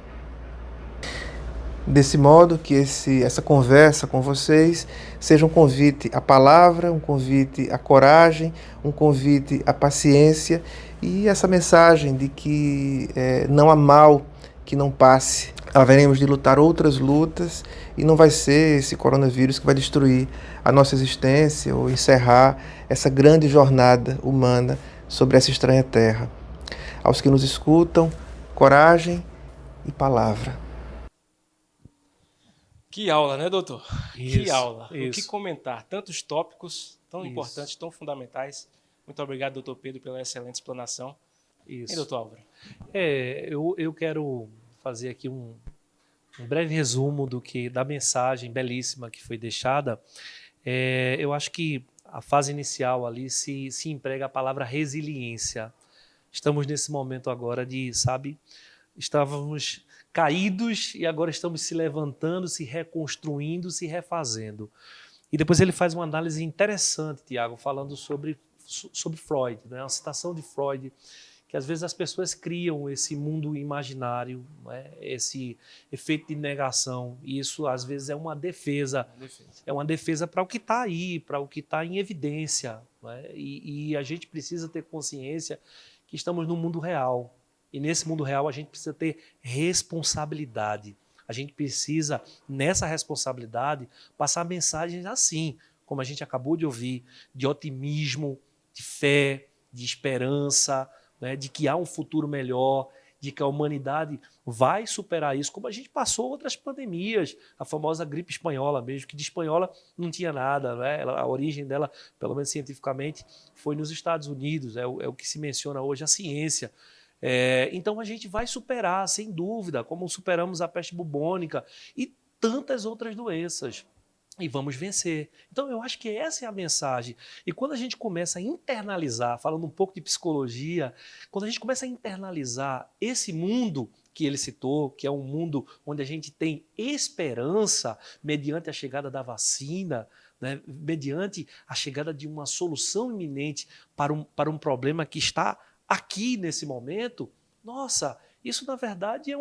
Desse modo que essa conversa com vocês seja um convite à palavra, um convite à coragem, um convite à paciência e essa mensagem de que não há mal que não passe. Haveremos de lutar outras lutas e não vai ser esse coronavírus que vai destruir a nossa existência ou encerrar essa grande jornada humana sobre essa estranha terra. Aos que nos escutam, coragem e palavra. Que aula, né, doutor? Isso, que aula. isso. O que comentar? Tantos tópicos tão importantes, tão fundamentais. Muito obrigado, doutor Pedro, pela excelente explanação. Isso. E doutor Álvaro? Eu quero fazer aqui um breve resumo da mensagem belíssima que foi deixada. Eu acho que a fase inicial ali se emprega a palavra resiliência. Estamos nesse momento agora estávamos caídos e agora estamos se levantando, se reconstruindo, se refazendo. E depois ele faz uma análise interessante, Tiago, falando sobre Freud, né? Uma citação de Freud, que às vezes as pessoas criam esse mundo imaginário, né? Esse efeito de negação, e isso às vezes é uma defesa. É uma defesa para o que está aí, para o que está em evidência, né? E a gente precisa ter consciência que estamos no mundo real. E nesse mundo real a gente precisa ter responsabilidade. A gente precisa, nessa responsabilidade, passar mensagens assim, como a gente acabou de ouvir, de otimismo, de fé, de esperança, né, de que há um futuro melhor, de que a humanidade vai superar isso, como a gente passou outras pandemias, a famosa gripe espanhola mesmo, que de espanhola não tinha nada, né? A origem dela, pelo menos cientificamente, foi nos Estados Unidos, é o que se menciona hoje, a ciência. Então a gente vai superar, sem dúvida, como superamos a peste bubônica e tantas outras doenças. E vamos vencer. Então eu acho que essa é a mensagem. E quando a gente começa a internalizar, falando um pouco de psicologia, quando a gente começa a internalizar esse mundo que ele citou, que é um mundo onde a gente tem esperança mediante a chegada da vacina, né, mediante a chegada de uma solução iminente para um problema que está aqui nesse momento, nossa, isso na verdade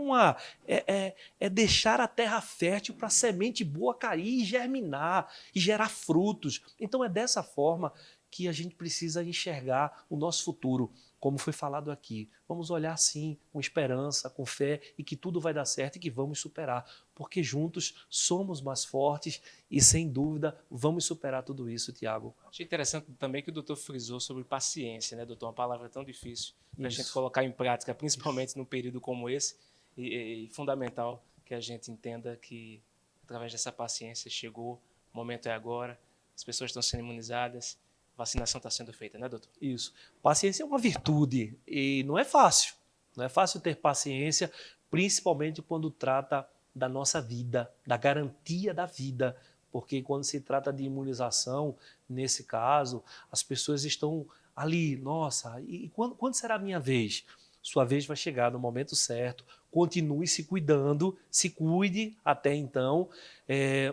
é deixar a terra fértil para a semente boa cair e germinar e gerar frutos. Então é dessa forma que a gente precisa enxergar o nosso futuro, como foi falado aqui. Vamos olhar sim, com esperança, com fé e que tudo vai dar certo e que vamos superar, porque juntos somos mais fortes e sem dúvida vamos superar tudo isso, Tiago. Achei interessante também que o doutor frisou sobre paciência, né, doutor? Uma palavra tão difícil para a gente colocar em prática, principalmente num período como esse, e fundamental que a gente entenda que através dessa paciência chegou, o momento é agora, as pessoas estão sendo imunizadas, a vacinação está sendo feita, né, doutor? Isso. Paciência é uma virtude e não é fácil. Não é fácil ter paciência, principalmente quando trata da nossa vida, da garantia da vida. Porque quando se trata de imunização, nesse caso, as pessoas estão ali, nossa, e quando será a minha vez? Sua vez vai chegar no momento certo, continue se cuidando, se cuide até então,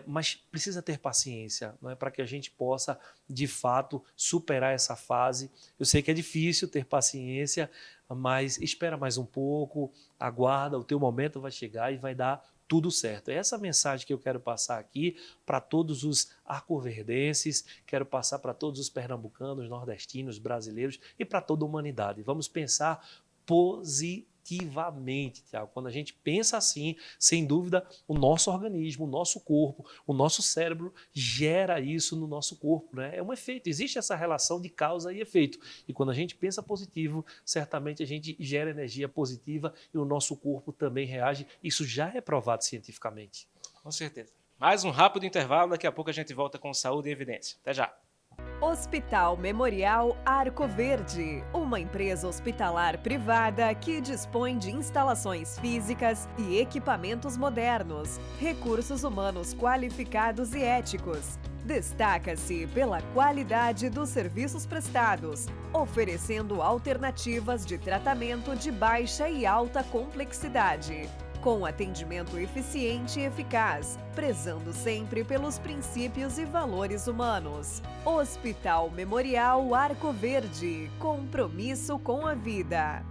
mas precisa ter paciência, não é, para que a gente possa, de fato, superar essa fase. Eu sei que é difícil ter paciência, mas espera mais um pouco, aguarda, o teu momento vai chegar e vai dar tudo certo. É essa mensagem que eu quero passar aqui para todos os arcoverdenses, quero passar para todos os pernambucanos, nordestinos, brasileiros e para toda a humanidade. Vamos pensar positivamente, Tiago. Quando a gente pensa assim, sem dúvida, o nosso organismo, o nosso corpo, o nosso cérebro gera isso no nosso corpo, né? É um efeito, existe essa relação de causa e efeito. E quando a gente pensa positivo, certamente a gente gera energia positiva e o nosso corpo também reage. Isso já é provado cientificamente. Com certeza. Mais um rápido intervalo, daqui a pouco a gente volta com Saúde e Evidência. Até já! Hospital Memorial Arco Verde, uma empresa hospitalar privada que dispõe de instalações físicas e equipamentos modernos, recursos humanos qualificados e éticos. Destaca-se pela qualidade dos serviços prestados, oferecendo alternativas de tratamento de baixa e alta complexidade, com atendimento eficiente e eficaz, prezando sempre pelos princípios e valores humanos. Hospital Memorial Arco Verde, compromisso com a vida.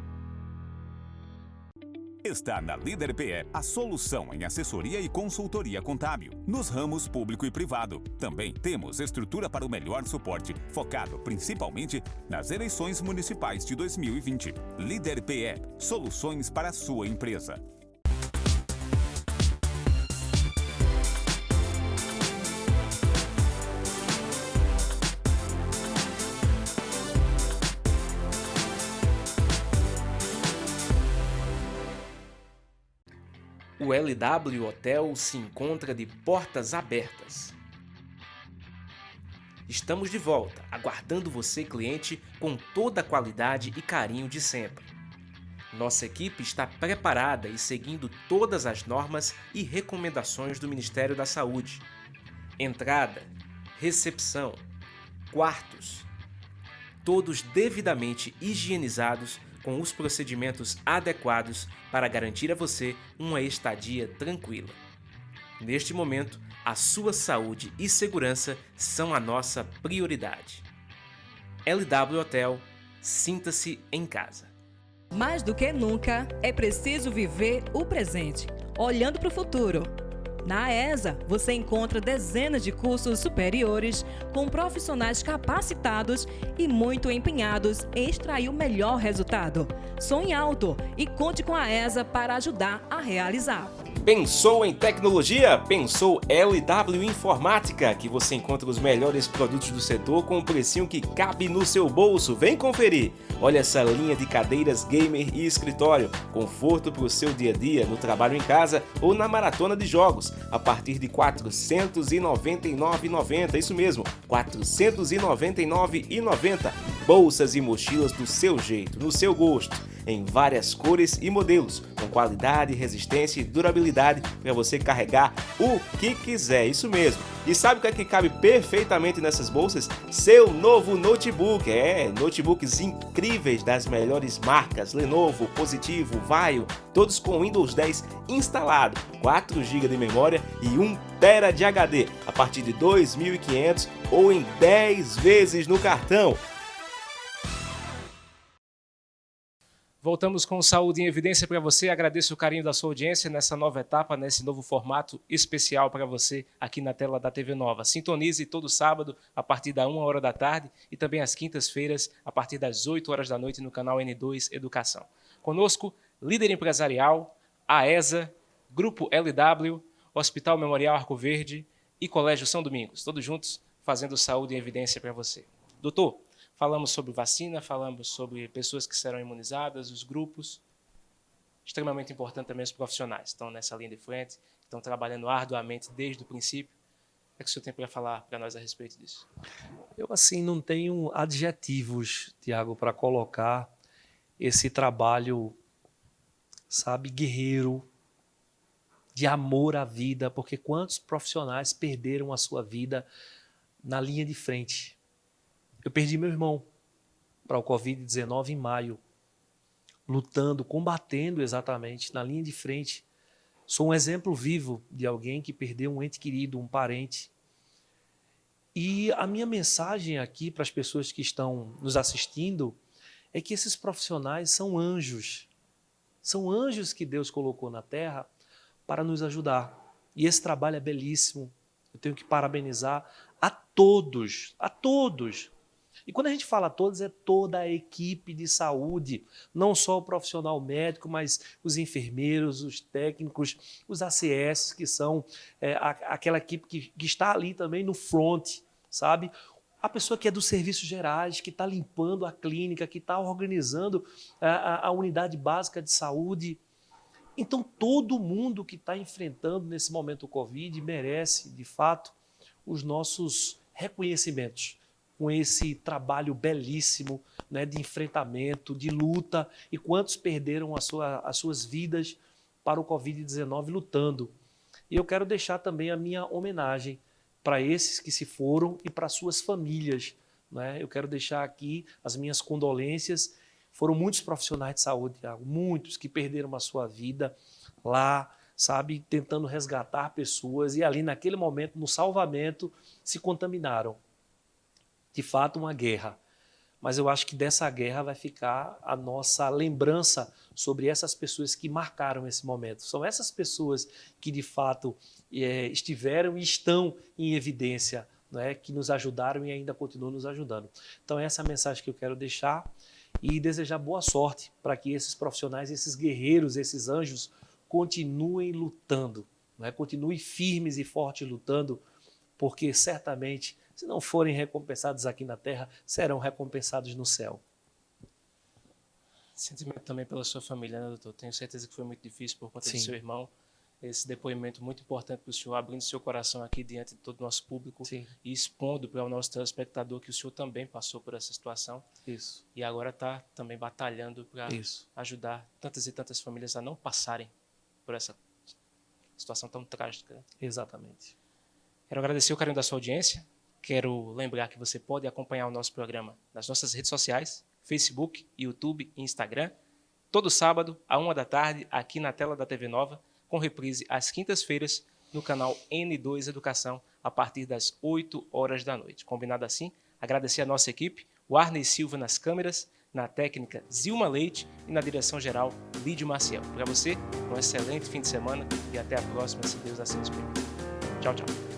Está na Líder PE a solução em assessoria e consultoria contábil, nos ramos público e privado. Também temos estrutura para o melhor suporte, focado principalmente nas eleições municipais de 2020. Líder PE, soluções para a sua empresa. O LW Hotel se encontra de portas abertas. Estamos de volta, aguardando você, cliente, com toda a qualidade e carinho de sempre. Nossa equipe está preparada e seguindo todas as normas e recomendações do Ministério da Saúde. Entrada, recepção, quartos, todos devidamente higienizados com os procedimentos adequados para garantir a você uma estadia tranquila. Neste momento, a sua saúde e segurança são a nossa prioridade. LW Hotel, sinta-se em casa. Mais do que nunca, é preciso viver o presente, olhando para o futuro. Na ESA, você encontra dezenas de cursos superiores com profissionais capacitados e muito empenhados em extrair o melhor resultado. Sonhe alto e conte com a ESA para ajudar a realizar. Pensou em tecnologia? Pensou LW Informática, que você encontra os melhores produtos do setor com um precinho que cabe no seu bolso. Vem conferir! Olha essa linha de cadeiras gamer e escritório. Conforto para o seu dia a dia, no trabalho em casa ou na maratona de jogos. A partir de R$ 499,90. Isso mesmo, R$ 499,90. Bolsas e mochilas do seu jeito, no seu gosto. Em várias cores e modelos, com qualidade, resistência e durabilidade para você carregar o que quiser, isso mesmo. E sabe o que é que cabe perfeitamente nessas bolsas? Seu novo notebook, notebooks incríveis das melhores marcas, Lenovo, Positivo, Vaio, todos com Windows 10 instalado, 4 GB de memória e 1 TB de HD, a partir de R$ 2.500 ou em 10 vezes no cartão. Voltamos com Saúde em Evidência para você. Agradeço o carinho da sua audiência nessa nova etapa, nesse novo formato especial para você aqui na tela da TV Nova. Sintonize todo sábado a partir da 1h da tarde e também às quintas-feiras a partir das 8h da noite no canal N2 Educação. Conosco, líder empresarial, AESA, Grupo LW, Hospital Memorial Arco Verde e Colégio São Domingos. Todos juntos fazendo Saúde em Evidência para você. Doutor, falamos sobre vacina, falamos sobre pessoas que serão imunizadas, os grupos. Extremamente importante também os profissionais. Estão nessa linha de frente, estão trabalhando arduamente desde o princípio. O que é que o senhor tem para falar para nós a respeito disso? Eu, assim, não tenho adjetivos, Tiago, para colocar esse trabalho, sabe, guerreiro, de amor à vida, porque quantos profissionais perderam a sua vida na linha de frente? Eu perdi meu irmão para o Covid-19 em maio, lutando, combatendo exatamente na linha de frente. Sou um exemplo vivo de alguém que perdeu um ente querido, um parente. E a minha mensagem aqui para as pessoas que estão nos assistindo é que esses profissionais são anjos. São anjos que Deus colocou na terra para nos ajudar. E esse trabalho é belíssimo. Eu tenho que parabenizar a todos, a todos. E quando a gente fala todos, é toda a equipe de saúde, não só o profissional médico, mas os enfermeiros, os técnicos, os ACS, que são aquela equipe que está ali também no front, sabe? A pessoa que é dos serviços gerais, que está limpando a clínica, que está organizando a unidade básica de saúde. Então, todo mundo que está enfrentando nesse momento o Covid merece, de fato, os nossos reconhecimentos com esse trabalho belíssimo, né, de enfrentamento, de luta, e quantos perderam as suas vidas para o Covid-19 lutando. E eu quero deixar também a minha homenagem para esses que se foram e para suas famílias, né? Eu quero deixar aqui as minhas condolências. Foram muitos profissionais de saúde, muitos que perderam a sua vida lá, sabe, tentando resgatar pessoas e ali naquele momento, no salvamento, se contaminaram. De fato, uma guerra. Mas eu acho que dessa guerra vai ficar a nossa lembrança sobre essas pessoas que marcaram esse momento. São essas pessoas que, de fato, estiveram e estão em evidência, né, que nos ajudaram e ainda continuam nos ajudando. Então, essa é a mensagem que eu quero deixar e desejar boa sorte para que esses profissionais, esses guerreiros, esses anjos continuem lutando, né, continuem firmes e fortes lutando, porque certamente, se não forem recompensados aqui na terra, serão recompensados no céu. Sentimento também pela sua família, né, doutor? Tenho certeza que foi muito difícil por conta Sim. do seu irmão. Esse depoimento muito importante para o senhor, abrindo seu coração aqui diante de todo o nosso público. Sim. E expondo para o nosso telespectador que o senhor também passou por essa situação. Isso. E agora está também batalhando para ajudar tantas e tantas famílias a não passarem por essa situação tão trágica, né? Exatamente. Quero agradecer o carinho da sua audiência. Quero lembrar que você pode acompanhar o nosso programa nas nossas redes sociais, Facebook, YouTube e Instagram, todo sábado, à 1h da tarde, aqui na tela da TV Nova, com reprise às quintas-feiras no canal N2 Educação, a partir das 8h da noite. Combinado assim? Agradecer a nossa equipe, o Arney Silva nas câmeras, na técnica Zilma Leite e na direção-geral Lídio Maciel. Para você, um excelente fim de semana e até a próxima, se Deus assim nos permitir. Tchau, tchau.